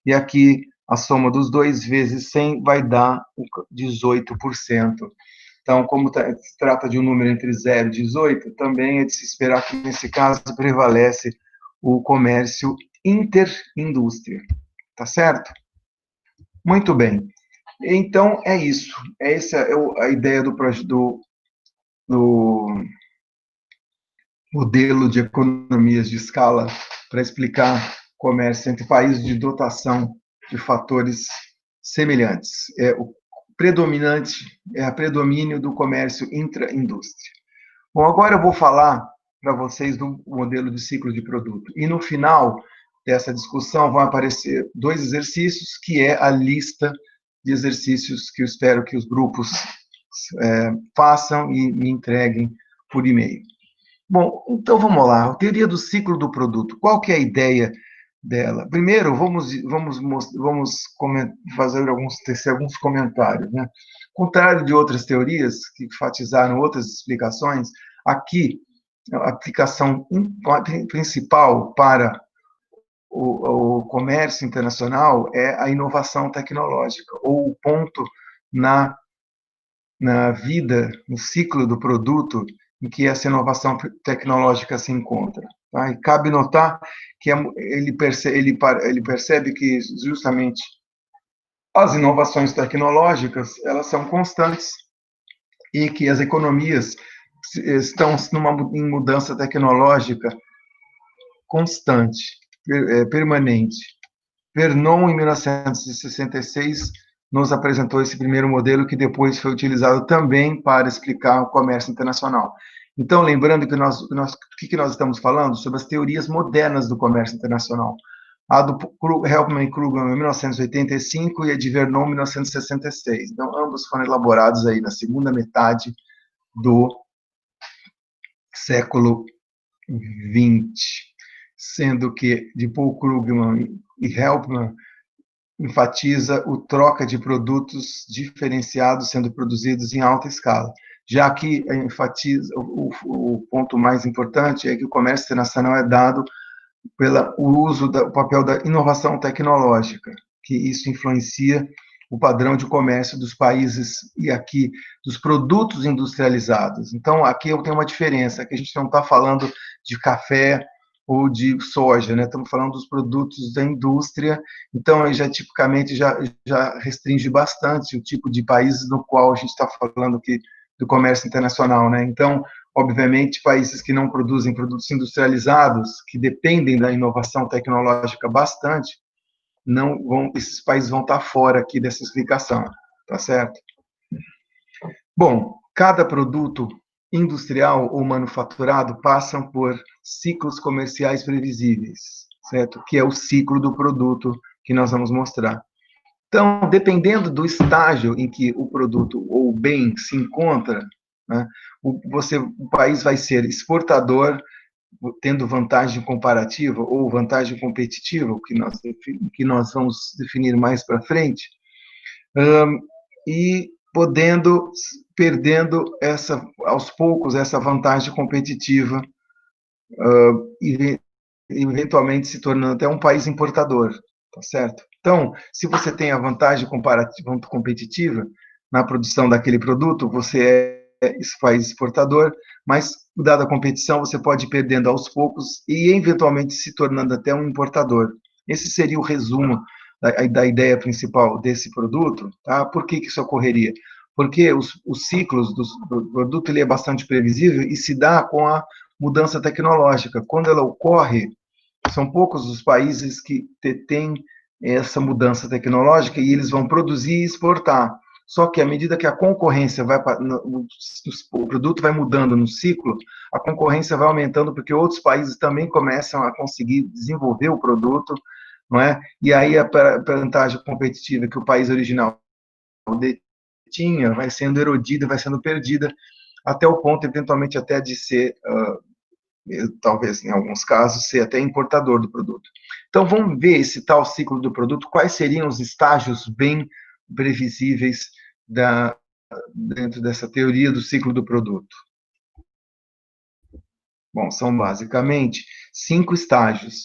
E aqui a soma dos dois vezes 100 vai dar 18%. Então, como se trata de um número entre 0 e 18, também é de se esperar que, nesse caso, prevalece o comércio interindústria. Tá certo? Muito bem. Então, é isso. Essa é a ideia do modelo de economias de escala para explicar comércio entre países de dotação de fatores semelhantes. O predominante é a predomínio do comércio intra-indústria. Bom, agora eu vou falar para vocês do modelo de ciclo de produto. E no final dessa discussão vão aparecer dois exercícios, que é a lista de exercícios que eu espero que os grupos façam e me entreguem por e-mail. Bom, então vamos lá. A teoria do ciclo do produto. Qual que é a ideia dela? Primeiro, vamos tecer alguns comentários, né? Ao contrário de outras teorias que enfatizaram outras explicações, aqui a aplicação principal para o comércio internacional é a inovação tecnológica, ou o ponto na vida, no ciclo do produto, em que essa inovação tecnológica se encontra. Tá? E cabe notar que ele percebe que justamente as inovações tecnológicas elas são constantes e que as economias estão em mudança tecnológica constante, permanente. Vernon, em 1966, nos apresentou esse primeiro modelo, que depois foi utilizado também para explicar o comércio internacional. Então, lembrando que o que nós estamos falando? Sobre as teorias modernas do comércio internacional. A do Helpman e Krugman, em 1985, e a de Vernon, em 1966. Então, ambos foram elaborados aí na segunda metade do século XX, sendo que de Paul Krugman e Helpman enfatiza o troca de produtos diferenciados sendo produzidos em alta escala. Já que enfatiza o ponto mais importante é que o comércio internacional é dado pelo uso do papel da inovação tecnológica, que isso influencia o padrão de comércio dos países e aqui dos produtos industrializados. Então, aqui eu tenho uma diferença, que a gente não está falando de café ou de soja, né? Estamos falando dos produtos da indústria, então aí já tipicamente já restringe bastante o tipo de países no qual a gente está falando aqui do comércio internacional, né? Então, obviamente, países que não produzem produtos industrializados, que dependem da inovação tecnológica bastante, não vão, esses países vão estar fora aqui dessa explicação, tá certo? Bom, cada produto industrial ou manufaturado passam por ciclos comerciais previsíveis, certo? Que é o ciclo do produto que nós vamos mostrar. Então, dependendo do estágio em que o produto ou o bem se encontra, né, o país vai ser exportador, tendo vantagem comparativa ou vantagem competitiva, que nós vamos definir mais para frente, e perdendo aos poucos essa vantagem competitiva, e eventualmente se tornando até um país importador, tá certo? Então, se você tem a vantagem comparativa competitiva na produção daquele produto, você é esse país exportador, mas, dada a competição, você pode ir perdendo aos poucos e, eventualmente, se tornando até um importador. Esse seria o resumo da ideia principal desse produto, tá? Por que isso ocorreria? Porque os ciclos do produto ele é bastante previsível e se dá com a mudança tecnológica. Quando ela ocorre, são poucos os países que têm essa mudança tecnológica e eles vão produzir e exportar. Só que à medida que a concorrência o produto vai mudando no ciclo, a concorrência vai aumentando porque outros países também começam a conseguir desenvolver o produto, não é? E aí a vantagem competitiva que o país original detinha vai sendo erodida, vai sendo perdida, até o ponto, eventualmente, até de ser talvez em alguns casos, ser até importador do produto. Então, vamos ver esse tal ciclo do produto, quais seriam os estágios bem previsíveis dentro dessa teoria do ciclo do produto. Bom, são basicamente 5 estágios.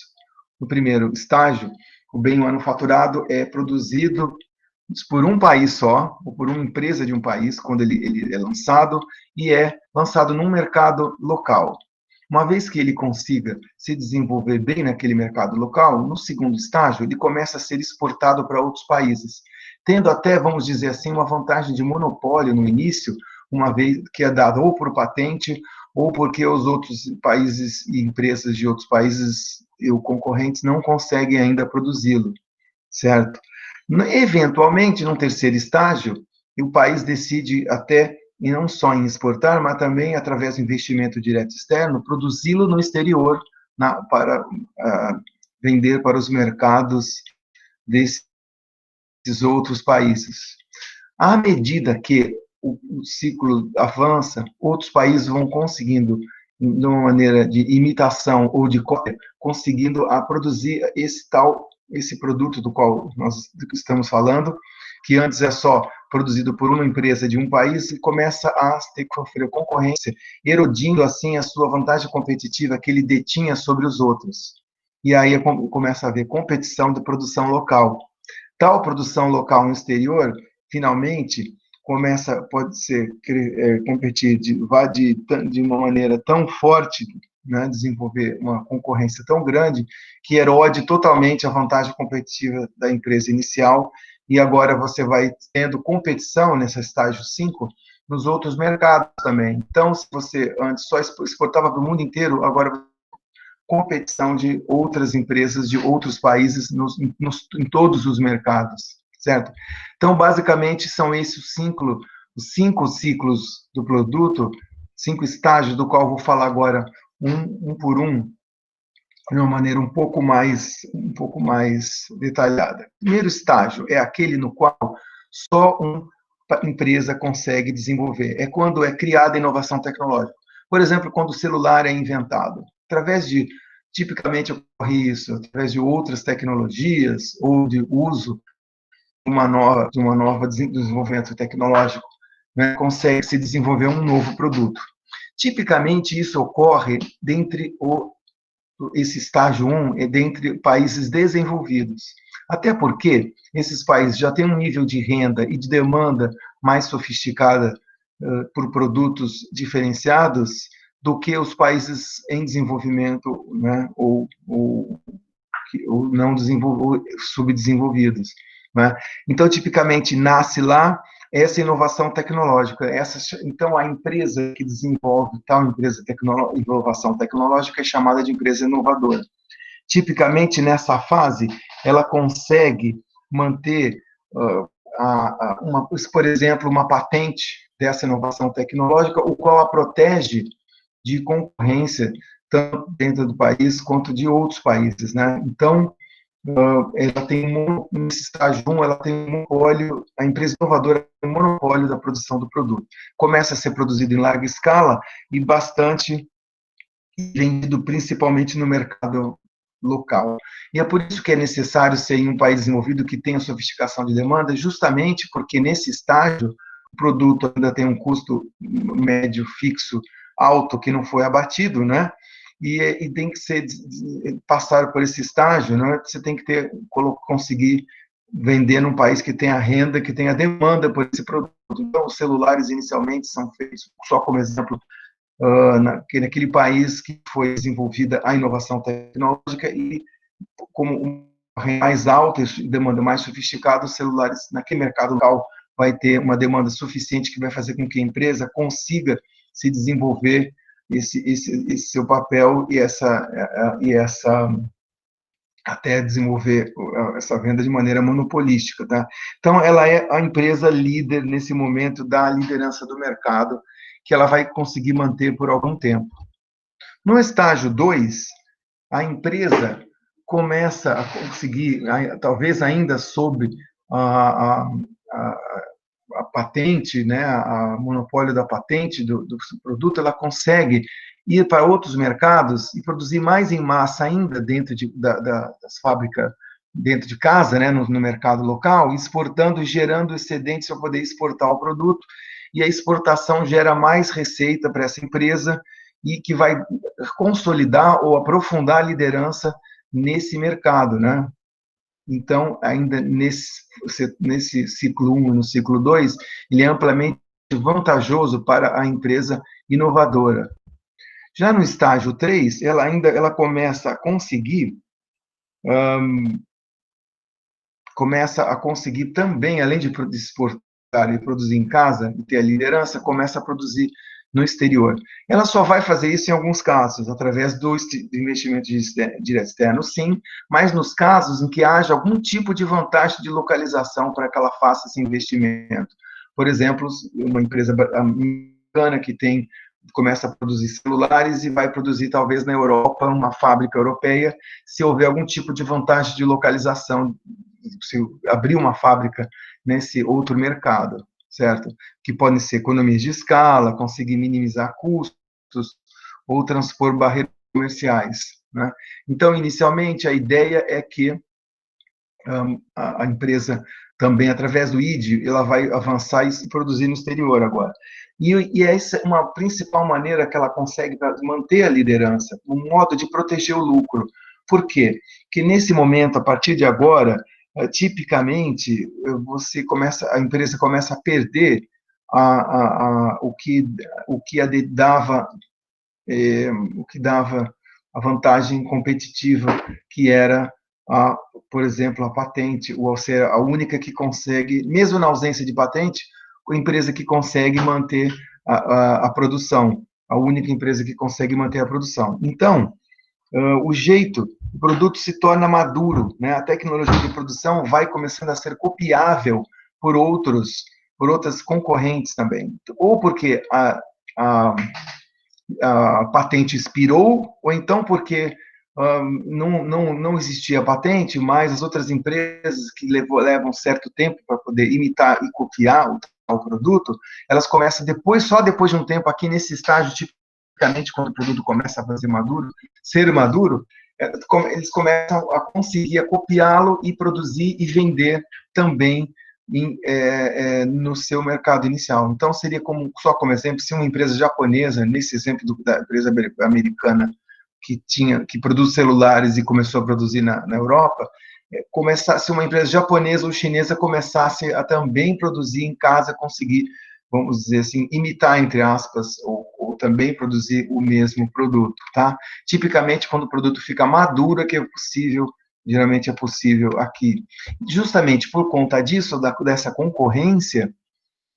No primeiro estágio, o bem manufaturado é produzido por um país só, ou por uma empresa de um país, quando ele é lançado, e é lançado num mercado local. Uma vez que ele consiga se desenvolver bem naquele mercado local, no segundo estágio, ele começa a ser exportado para outros países, tendo até, vamos dizer assim, uma vantagem de monopólio no início, uma vez que é dado ou por patente, ou porque os outros países e empresas de outros países ou concorrentes não conseguem ainda produzi-lo, certo? Eventualmente, no terceiro estágio, o país decide até, e não só em exportar, mas também, através do investimento direto externo, produzi-lo no exterior para vender para os mercados desses outros países. À medida que o ciclo avança, outros países vão conseguindo, de uma maneira de imitação ou de cópia, conseguindo a produzir esse produto do qual nós estamos falando, que antes é só produzido por uma empresa de um país e começa a ter que sofrer concorrência, erodindo assim a sua vantagem competitiva que ele detinha sobre os outros. E aí começa a haver competição de produção local. Tal produção local no exterior, finalmente, pode ser competir de uma maneira tão forte, né, desenvolver uma concorrência tão grande, que erode totalmente a vantagem competitiva da empresa inicial, e agora você vai tendo competição nesse estágio 5 nos outros mercados também. Então, se você antes só exportava para o mundo inteiro, agora competição de outras empresas de outros países em todos os mercados, certo? Então, basicamente, são esses os 5 ciclos do produto, 5 estágios, do qual eu vou falar agora um por um, de uma maneira um pouco mais detalhada. O primeiro estágio é aquele no qual só uma empresa consegue desenvolver. É quando é criada a inovação tecnológica. Por exemplo, quando o celular é inventado. Tipicamente ocorre isso, através de outras tecnologias ou de uso de uma nova desenvolvimento tecnológico, né, consegue se desenvolver um novo produto. Tipicamente, isso ocorre esse estágio 1 é dentre países desenvolvidos. Até porque esses países já têm um nível de renda e de demanda mais sofisticada por produtos diferenciados do que os países em desenvolvimento, né, ou não subdesenvolvidos. Né? Então, tipicamente, nasce lá essa inovação tecnológica. Então, a empresa que desenvolve tal inovação tecnológica é chamada de empresa inovadora. Tipicamente, nessa fase, ela consegue manter, por exemplo, uma patente dessa inovação tecnológica, o qual a protege de concorrência, tanto dentro do país quanto de outros países. Né? Então, ela tem nesse estágio 1, ela tem um monopólio, a empresa inovadora tem um monopólio da produção do produto. Começa a ser produzido em larga escala e bastante vendido principalmente no mercado local. E é por isso que é necessário ser em um país desenvolvido que tenha sofisticação de demanda, justamente porque nesse estágio o produto ainda tem um custo médio fixo alto que não foi abatido, né? E tem que ser passar por esse estágio, né? Você tem que conseguir vender num país que tenha renda, que tenha demanda por esse produto. Então, os celulares inicialmente são feitos, só como exemplo, naquele país que foi desenvolvida a inovação tecnológica e como mais alta e demanda mais sofisticada, os celulares naquele mercado local vai ter uma demanda suficiente que vai fazer com que a empresa consiga se desenvolver esse seu papel e essa até desenvolver essa venda de maneira monopolística, tá? Então, ela é a empresa líder nesse momento da liderança do mercado, que ela vai conseguir manter por algum tempo. No estágio 2, a empresa começa a conseguir, talvez ainda sob a, a, a patente, né, a monopólio da patente do produto, ela consegue ir para outros mercados e produzir mais em massa ainda dentro das fábricas, dentro de casa, né, no mercado local, exportando e gerando excedentes para poder exportar o produto, e a exportação gera mais receita para essa empresa e que vai consolidar ou aprofundar a liderança nesse mercado, né? Então, ainda nesse ciclo 1 e no ciclo 2, ele é amplamente vantajoso para a empresa inovadora. Já no estágio 3, ela começa a conseguir também, além de exportar e produzir em casa, e ter a liderança, começa a produzir no exterior. Ela só vai fazer isso em alguns casos, através do investimento direto externo, sim, mas nos casos em que haja algum tipo de vantagem de localização para que ela faça esse investimento. Por exemplo, uma empresa americana que começa a produzir celulares e vai produzir, talvez, na Europa, uma fábrica europeia, se houver algum tipo de vantagem de localização, se abrir uma fábrica nesse outro mercado, certo? Que podem ser economias de escala, conseguir minimizar custos ou transpor barreiras comerciais, né? Então, inicialmente, a ideia é que a empresa também, através do ID, ela vai avançar e produzir no exterior agora. E essa é uma principal maneira que ela consegue manter a liderança, um modo de proteger o lucro. Por quê? Porque nesse momento, a partir de agora, tipicamente, a empresa começa a perder o que dava a vantagem competitiva, que era, por exemplo, a patente, ou ser a única que consegue, mesmo na ausência de patente, a empresa que consegue manter a produção, a única empresa que consegue manter a produção. Então, o jeito, o produto se torna maduro, né? A tecnologia de produção vai começando a ser copiável por outras concorrentes também, ou porque a, a patente expirou, ou então porque não existia patente, mas as outras empresas que levam certo tempo para poder imitar e copiar o produto, elas começam só depois de um tempo, aqui nesse estágio, tipicamente quando o produto começa a ser maduro, eles começam a conseguir copiá-lo e produzir e vender também no seu mercado inicial. Então, seria só como exemplo, se uma empresa japonesa, nesse exemplo da empresa americana, que produz celulares e começou a produzir na Europa, se uma empresa japonesa ou chinesa começasse a também produzir em casa, conseguir, vamos dizer assim, imitar, entre aspas, ou também produzir o mesmo produto, tá? Tipicamente, quando o produto fica maduro, é que é possível, geralmente é possível aqui. Justamente por conta disso, dessa concorrência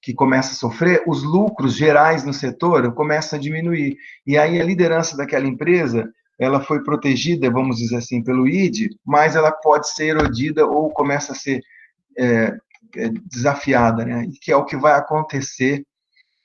que começa a sofrer, os lucros gerais no setor começam a diminuir. E aí a liderança daquela empresa, ela foi protegida, vamos dizer assim, pelo ID, mas ela pode ser erodida ou começa a ser desafiada, né? Que é o que vai acontecer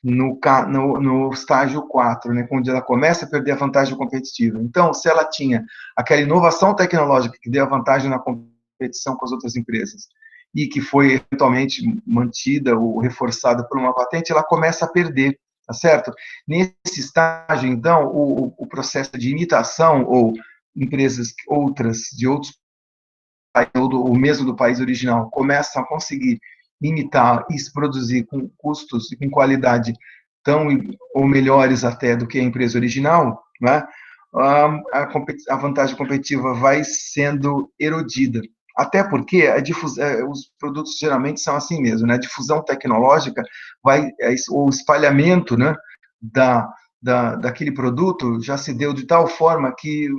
no estágio 4, né, onde ela começa a perder a vantagem competitiva. Então, se ela tinha aquela inovação tecnológica que deu a vantagem na competição com as outras empresas, e que foi eventualmente mantida ou reforçada por uma patente, ela começa a perder, tá certo? Nesse estágio, então, o processo de imitação, ou empresas outras, de outros países, ou mesmo do país original, começam a conseguir imitar e se produzir com custos e com qualidade tão ou melhores até do que a empresa original, né? A vantagem competitiva vai sendo erodida. Até porque os produtos geralmente são assim mesmo, né? A difusão tecnológica o espalhamento, né, daquele produto já se deu de tal forma que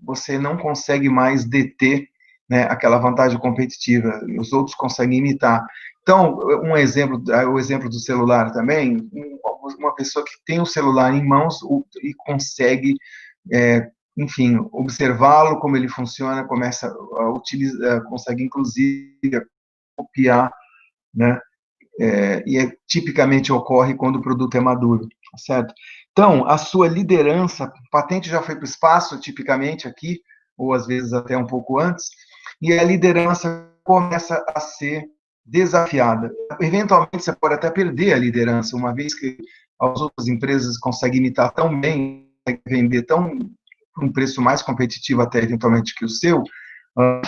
você não consegue mais deter, né, aquela vantagem competitiva, os outros conseguem imitar. Então, o exemplo do celular também, uma pessoa que tem o celular em mãos e consegue, enfim, observá-lo, como ele funciona, começa a utilizar, consegue inclusive copiar, né, tipicamente ocorre quando o produto é maduro, certo? Então, a sua liderança, patente já foi para o espaço, tipicamente aqui, ou às vezes até um pouco antes, e a liderança começa a ser desafiada. Eventualmente, você pode até perder a liderança, uma vez que as outras empresas conseguem imitar tão bem, vender por um preço mais competitivo até eventualmente que o seu,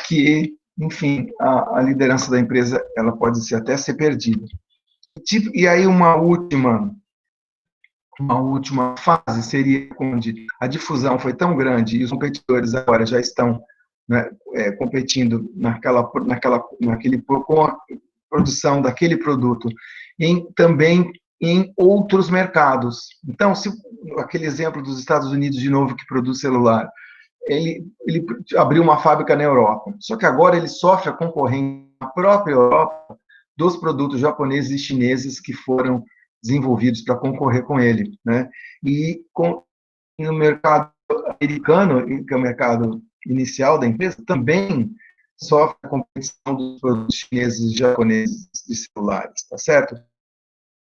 que, enfim, a liderança da empresa ela pode até ser perdida. E aí uma última fase seria onde a difusão foi tão grande e os competidores agora já estão, né, competindo com a produção daquele produto também em outros mercados. Então, se aquele exemplo dos Estados Unidos, de novo, que produz celular, ele abriu uma fábrica na Europa, só que agora ele sofre a concorrência na própria Europa dos produtos japoneses e chineses que foram desenvolvidos para concorrer com ele, né? E no mercado americano, que é o mercado inicial da empresa, também sofre a competição dos produtos chineses e japoneses de celulares, tá certo?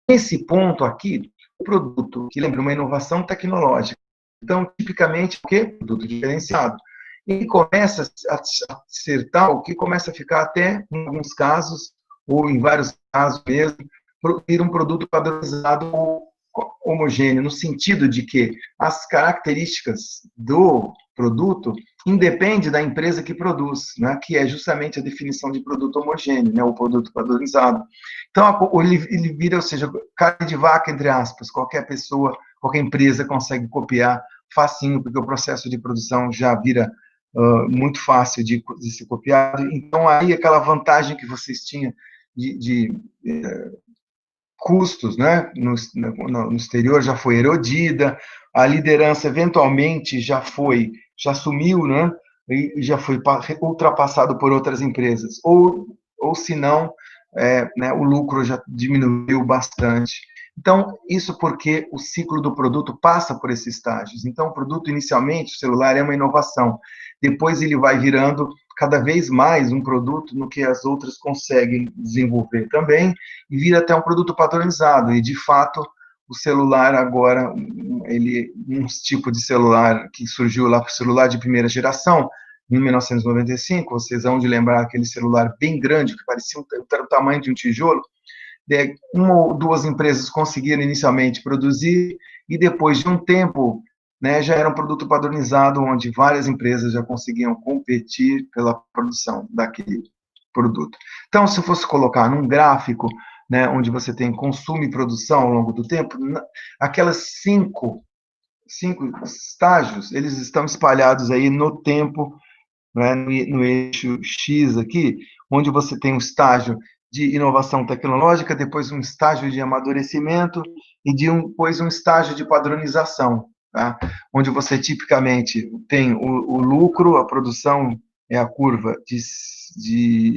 Nesse ponto aqui, o produto que lembra uma inovação tecnológica, então, tipicamente, o quê? Produto diferenciado. E começa a ser tal que começa a ficar até, em alguns casos, ou em vários casos mesmo, vir um produto padronizado ou homogêneo, no sentido de que as características do produto independem da empresa que produz, né, que é justamente a definição de produto homogêneo, né, o produto padronizado. Então, ele vira, ou seja, carne de vaca, entre aspas, qualquer pessoa, qualquer empresa consegue copiar facinho, porque o processo de produção já vira muito fácil de ser copiado. Então, aí aquela vantagem que vocês tinham de custos, né, no exterior já foi erodida, a liderança eventualmente já sumiu, né, e já foi ultrapassado por outras empresas, ou se não, né, o lucro já diminuiu bastante. Então, isso porque o ciclo do produto passa por esses estágios. Então, o produto, inicialmente, o celular é uma inovação. Depois, ele vai virando cada vez mais um produto no que as outras conseguem desenvolver também, e vira até um produto padronizado. E, de fato, o celular agora, um tipo de celular que surgiu lá, o celular de primeira geração, em 1995, vocês vão de lembrar aquele celular bem grande, que parecia o tamanho de um tijolo. Uma ou duas empresas conseguiram inicialmente produzir, e depois de um tempo, né, já era um produto padronizado, onde várias empresas já conseguiam competir pela produção daquele produto. Então, se eu fosse colocar num gráfico, né, onde você tem consumo e produção ao longo do tempo, aquelas cinco estágios, eles estão espalhados aí no tempo, né, no eixo X aqui, onde você tem um estágio de inovação tecnológica, depois um estágio de amadurecimento e depois um estágio de padronização, tá? Onde você tipicamente tem o lucro, a produção é a curva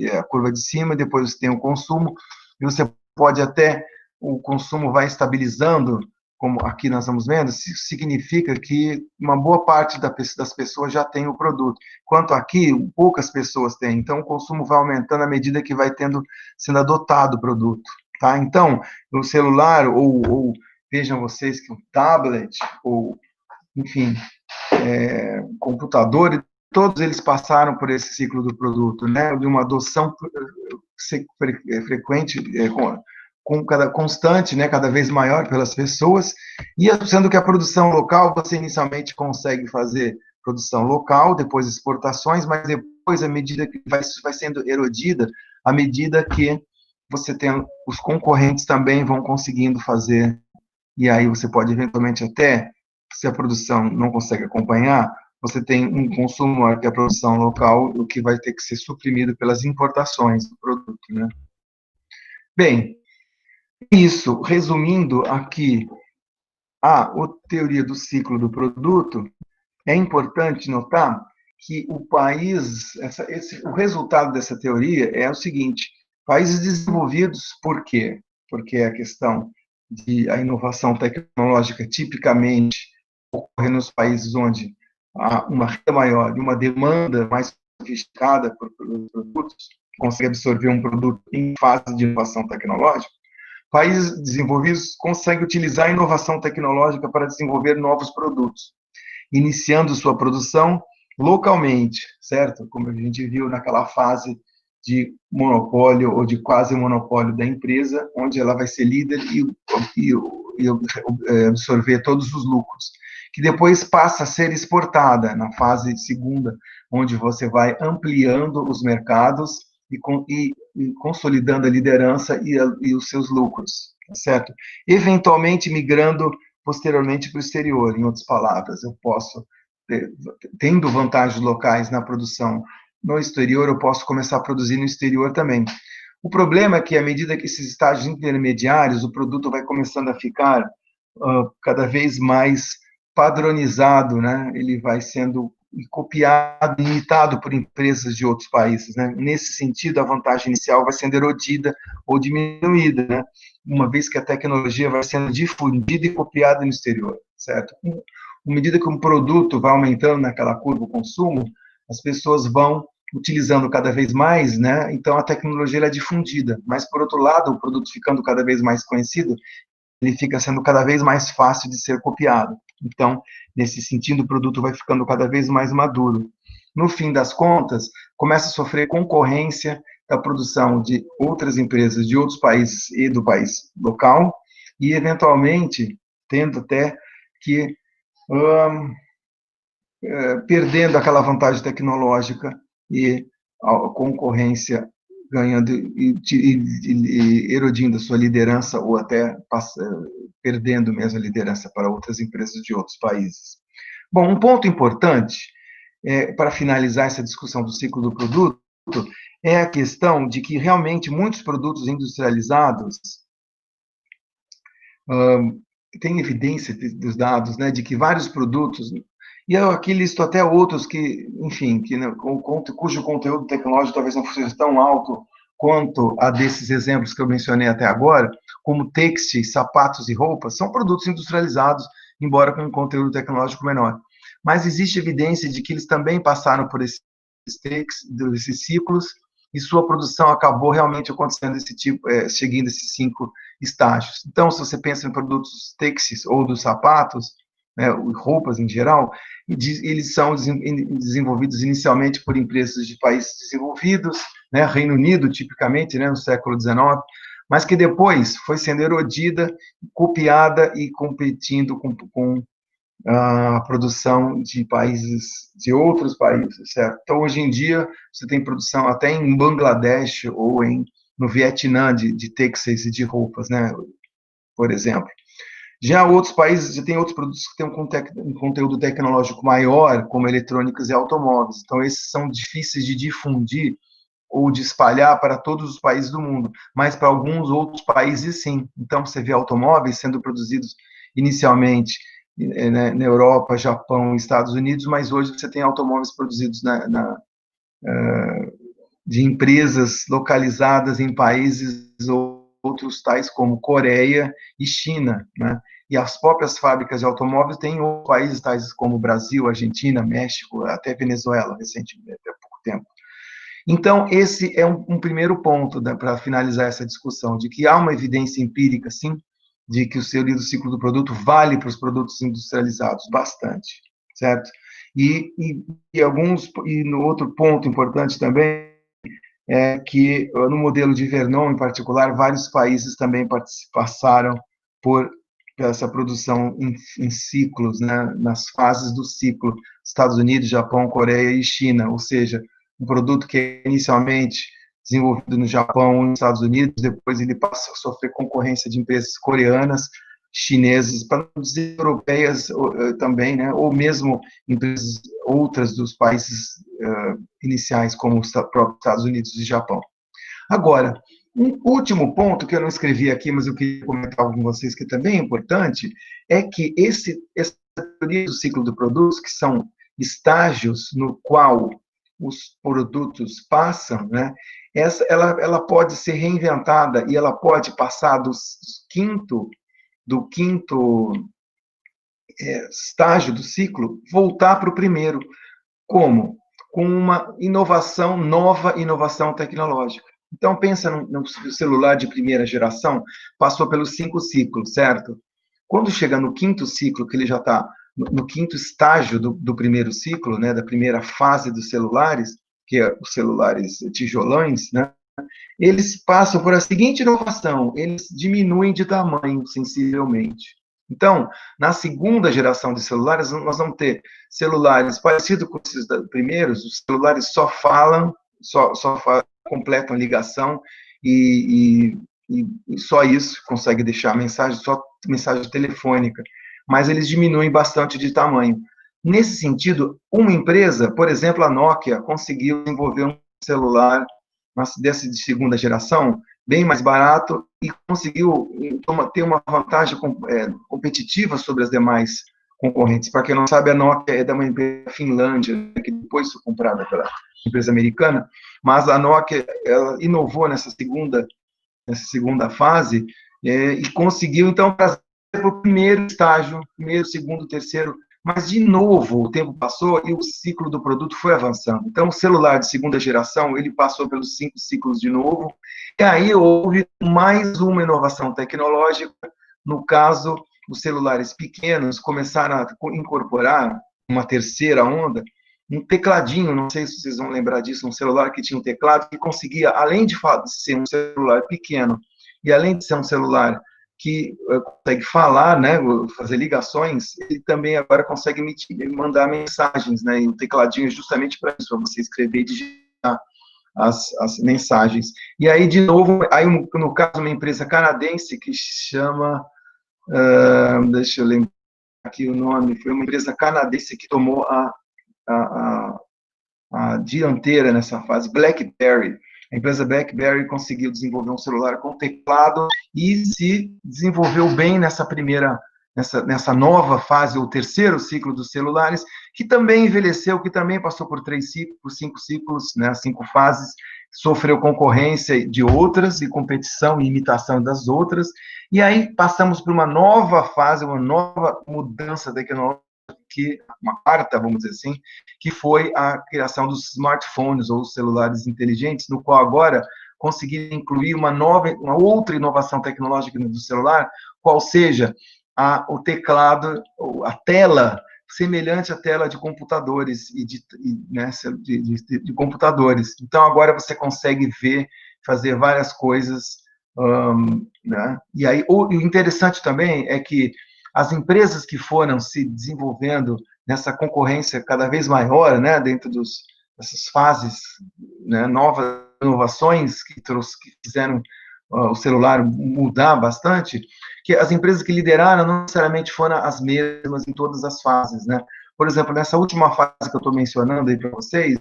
é a curva de cima, depois você tem o consumo, e você pode até, o consumo vai estabilizando, como aqui nós estamos vendo, significa que uma boa parte das pessoas já tem o produto. Quanto aqui, poucas pessoas têm. Então, o consumo vai aumentando à medida que vai sendo adotado o produto. Tá? Então, o celular, ou vejam vocês que um tablet, ou, enfim, computador, todos eles passaram por esse ciclo do produto, né? De uma adoção frequente, constante, né, cada vez maior pelas pessoas, e sendo que a produção local, você inicialmente consegue fazer produção local, depois exportações, mas depois, à medida que vai sendo erodida, à medida que você tem, os concorrentes também vão conseguindo fazer, e aí você pode eventualmente até, se a produção não consegue acompanhar, você tem um consumo maior que a produção local, o que vai ter que ser suprimido pelas importações do produto, né? Bem, isso, resumindo aqui a teoria do ciclo do produto, é importante notar que o país, o resultado dessa teoria é o seguinte: países desenvolvidos, por quê? Porque a questão a inovação tecnológica tipicamente ocorre nos países onde há uma renda maior e uma demanda mais sofisticada por produtos, consegue absorver um produto em fase de inovação tecnológica. Países desenvolvidos conseguem utilizar a inovação tecnológica para desenvolver novos produtos, iniciando sua produção localmente, certo? Como a gente viu naquela fase de monopólio ou de quase monopólio da empresa, onde ela vai ser líder e absorver todos os lucros, que depois passa a ser exportada na fase segunda, onde você vai ampliando os mercados e consolidando a liderança e os seus lucros, certo? Eventualmente migrando posteriormente para o exterior, em outras palavras, eu posso, tendo vantagens locais na produção no exterior, eu posso começar a produzir no exterior também. O problema é que, à medida que esses estágios intermediários, o produto vai começando a ficar cada vez mais padronizado, né? Ele vai sendo copiado, imitado por empresas de outros países, né? Nesse sentido, a vantagem inicial vai sendo erodida ou diminuída, né? Uma vez que a tecnologia vai sendo difundida e copiada no exterior, certo? À medida que um produto vai aumentando naquela curva, o consumo, as pessoas vão utilizando cada vez mais, né? Então a tecnologia é difundida, mas por outro lado, o produto ficando cada vez mais conhecido, ele fica sendo cada vez mais fácil de ser copiado. Então, nesse sentido, o produto vai ficando cada vez mais maduro. No fim das contas, começa a sofrer concorrência da produção de outras empresas de outros países e do país local, e, eventualmente, tendo até que perdendo aquela vantagem tecnológica e a concorrência ganhando e erodindo a sua liderança ou até perdendo mesmo a liderança para outras empresas de outros países. Bom, um ponto importante para finalizar essa discussão do ciclo do produto é a questão de que realmente muitos produtos industrializados tem evidência dos dados, né, de que vários produtos, e eu aqui listo até outros que, enfim, cujo conteúdo tecnológico talvez não seja tão alto quanto a desses exemplos que eu mencionei até agora, como têxteis, sapatos e roupas, são produtos industrializados, embora com um conteúdo tecnológico menor. Mas existe evidência de que eles também passaram por esses ciclos, e sua produção acabou realmente acontecendo seguindo esses 5 estágios. Então, se você pensa em produtos têxteis ou dos sapatos, né, roupas em geral, eles são desenvolvidos inicialmente por empresas de países desenvolvidos, né, Reino Unido, tipicamente, né, no século XIX, mas que depois foi sendo erodida, copiada e competindo com a produção de outros países, certo? Então, hoje em dia, você tem produção até em Bangladesh ou no Vietnã de têxteis e de roupas, né? Por exemplo. Já outros países, já tem outros produtos que têm um conteúdo tecnológico maior, como eletrônicos e automóveis. Então, esses são difíceis de difundir ou de espalhar para todos os países do mundo, mas para alguns outros países, sim. Então, você vê automóveis sendo produzidos inicialmente na Europa, Japão, Estados Unidos, mas hoje você tem automóveis produzidos de empresas localizadas em países outros, tais como Coreia e China, né? E as próprias fábricas de automóveis têm outros países, tais como Brasil, Argentina, México, até Venezuela, recentemente, há pouco tempo. Então, esse é um primeiro ponto, né, para finalizar essa discussão, de que há uma evidência empírica, sim, de que o seu ciclo do produto vale para os produtos industrializados, bastante, certo? E no outro ponto importante também é que, no modelo de Vernon, em particular, vários países também passaram por essa produção em ciclos, né, nas fases do ciclo, Estados Unidos, Japão, Coreia e China, ou seja, um produto que é inicialmente desenvolvido no Japão ou nos Estados Unidos, depois ele passa a sofrer concorrência de empresas coreanas, chinesas, para não dizer europeias também, né, ou mesmo empresas outras dos países iniciais, como os próprios Estados Unidos e Japão. Agora, um último ponto que eu não escrevi aqui, mas eu queria comentar com vocês que também é importante, é que essa teoria do ciclo do produto, que são estágios no qual os produtos passam, né, ela pode ser reinventada e ela pode passar do quinto estágio do ciclo, voltar para o primeiro. Como? Com uma nova inovação tecnológica. Então, pensa no celular de primeira geração, passou pelos 5 ciclos, certo? Quando chega no quinto ciclo, que ele já está no quinto estágio do primeiro ciclo, né, da primeira fase dos celulares, que é os celulares tijolões, né, eles passam por a seguinte inovação: eles diminuem de tamanho sensivelmente. Então, na segunda geração de celulares, nós vamos ter celulares parecidos com esses primeiros, os celulares só falam, completam ligação e só isso consegue deixar mensagem, só mensagem telefônica, mas eles diminuem bastante de tamanho. Nesse sentido, uma empresa, por exemplo, a Nokia, conseguiu desenvolver um celular dessa de segunda geração, bem mais barato, e conseguiu ter uma vantagem competitiva sobre as demais concorrentes. Para quem não sabe, a Nokia é da uma empresa Finlândia, que depois foi comprada pela empresa americana, mas a Nokia ela inovou nessa segunda fase e conseguiu, então, trazer para o primeiro estágio, primeiro, segundo, terceiro, mas, de novo, o tempo passou e o ciclo do produto foi avançando. Então, o celular de segunda geração, ele passou pelos 5 ciclos de novo, e aí houve mais uma inovação tecnológica. No caso, os celulares pequenos começaram a incorporar uma terceira onda, um tecladinho, não sei se vocês vão lembrar disso, um celular que tinha um teclado que conseguia, além de ser um celular pequeno, e além de ser um celular que consegue falar, né, fazer ligações, ele também agora consegue mandar mensagens, né, e o tecladinho é justamente para isso, para você escrever e digitar as mensagens. E aí, de novo, aí, no caso, uma empresa canadense que chama, deixa eu lembrar aqui o nome, foi uma empresa canadense que tomou a dianteira nessa fase, BlackBerry. A empresa BlackBerry conseguiu desenvolver um celular com teclado e se desenvolveu bem nessa nova fase, o terceiro ciclo dos celulares, que também envelheceu, que também passou por 5 ciclos, né, 5 fases, sofreu concorrência de outras, e competição e imitação das outras, e aí passamos por uma nova fase, uma nova mudança tecnológica, uma quarta, vamos dizer assim, que foi a criação dos smartphones, ou celulares inteligentes, no qual agora conseguir incluir uma outra inovação tecnológica do celular, qual seja o teclado, a tela, semelhante à tela de computadores né, de computadores. Então, agora você consegue ver, fazer várias coisas, né? E aí, o interessante também é que as empresas que foram se desenvolvendo nessa concorrência cada vez maior, né, dentro dessas fases, né, novas inovações que fizeram o celular mudar bastante, que as empresas que lideraram não necessariamente foram as mesmas em todas as fases, né? Por exemplo, nessa última fase que eu estou mencionando aí para vocês,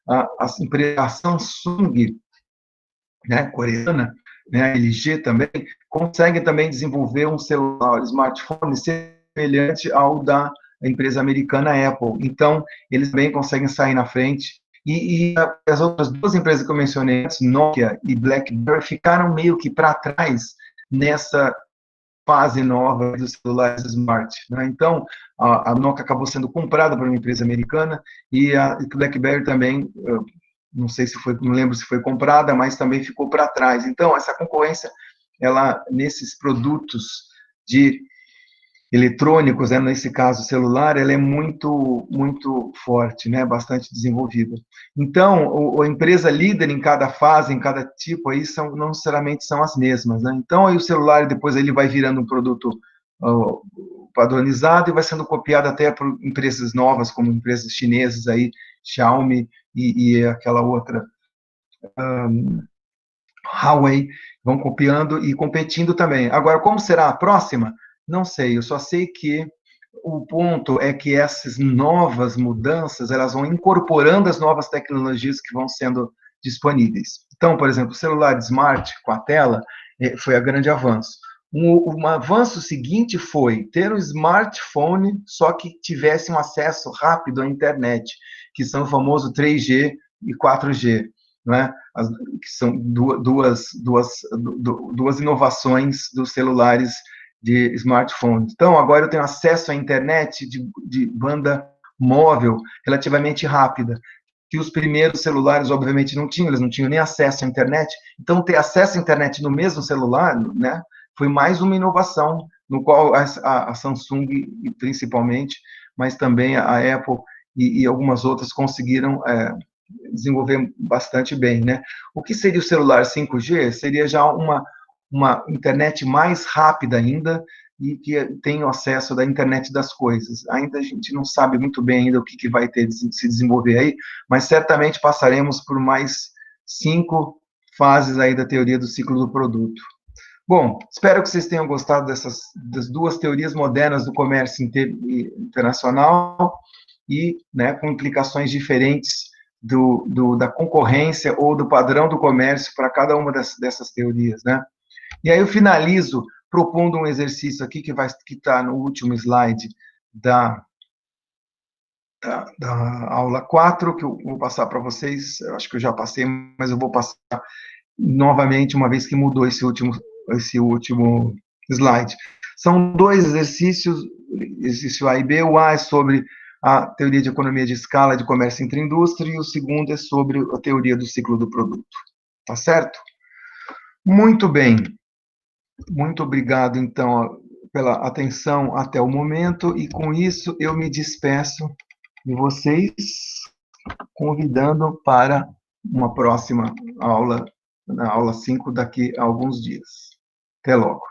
a Samsung, né, coreana, né, a LG também, consegue também desenvolver um celular, smartphone semelhante ao da empresa americana Apple. Então, eles também conseguem sair na frente. E as outras duas empresas que eu mencionei antes, Nokia e BlackBerry, ficaram meio que para trás nessa fase nova dos celulares smart, né? Então, a Nokia acabou sendo comprada por uma empresa americana, e a BlackBerry também, não sei se foi, não lembro se foi comprada, mas também ficou para trás. Então, essa concorrência, ela, nesses produtos de eletrônicos, né, nesse caso celular, ela é muito forte, né, bastante desenvolvida. Então, a empresa líder em cada fase, em cada tipo, aí não necessariamente são as mesmas, né? Então, aí o celular, depois ele vai virando um produto padronizado e vai sendo copiado até por empresas novas, como empresas chinesas aí, Xiaomi e aquela outra, Huawei, vão copiando e competindo também. Agora, como será a próxima? Não sei, eu só sei que o ponto é que essas novas mudanças, elas vão incorporando as novas tecnologias que vão sendo disponíveis. Então, por exemplo, o celular smart com a tela foi a grande avanço. Um avanço seguinte foi ter um smartphone, só que tivesse um acesso rápido à internet, que são o famoso 3G e 4G, né? Que são duas inovações dos celulares de smartphones. Então, agora eu tenho acesso à internet de banda móvel relativamente rápida, que os primeiros celulares, obviamente, não tinham, eles não tinham nem acesso à internet. Então, ter acesso à internet no mesmo celular, né, foi mais uma inovação, no qual a Samsung, principalmente, mas também a Apple e algumas outras conseguiram desenvolver bastante bem, né? O que seria o celular 5G? Seria já uma internet mais rápida ainda, e que tem o acesso da internet das coisas. Ainda a gente não sabe muito bem ainda o que vai ter de se desenvolver aí, mas certamente passaremos por mais 5 fases aí da teoria do ciclo do produto. Bom, espero que vocês tenham gostado das duas teorias modernas do comércio internacional, e, né, com implicações diferentes da concorrência ou do padrão do comércio para cada uma dessas teorias, né? E aí eu finalizo propondo um exercício aqui que está no último slide da aula 4, que eu vou passar para vocês. Eu acho que eu já passei, mas eu vou passar novamente, uma vez que mudou esse último slide. São 2 exercícios, exercício A e B. O A é sobre a teoria de economia de escala de comércio entre indústria, e o segundo é sobre a teoria do ciclo do produto. Tá certo? Muito bem. Muito obrigado, então, pela atenção até o momento, e com isso eu me despeço de vocês, convidando para uma próxima aula, na aula 5, daqui a alguns dias. Até logo.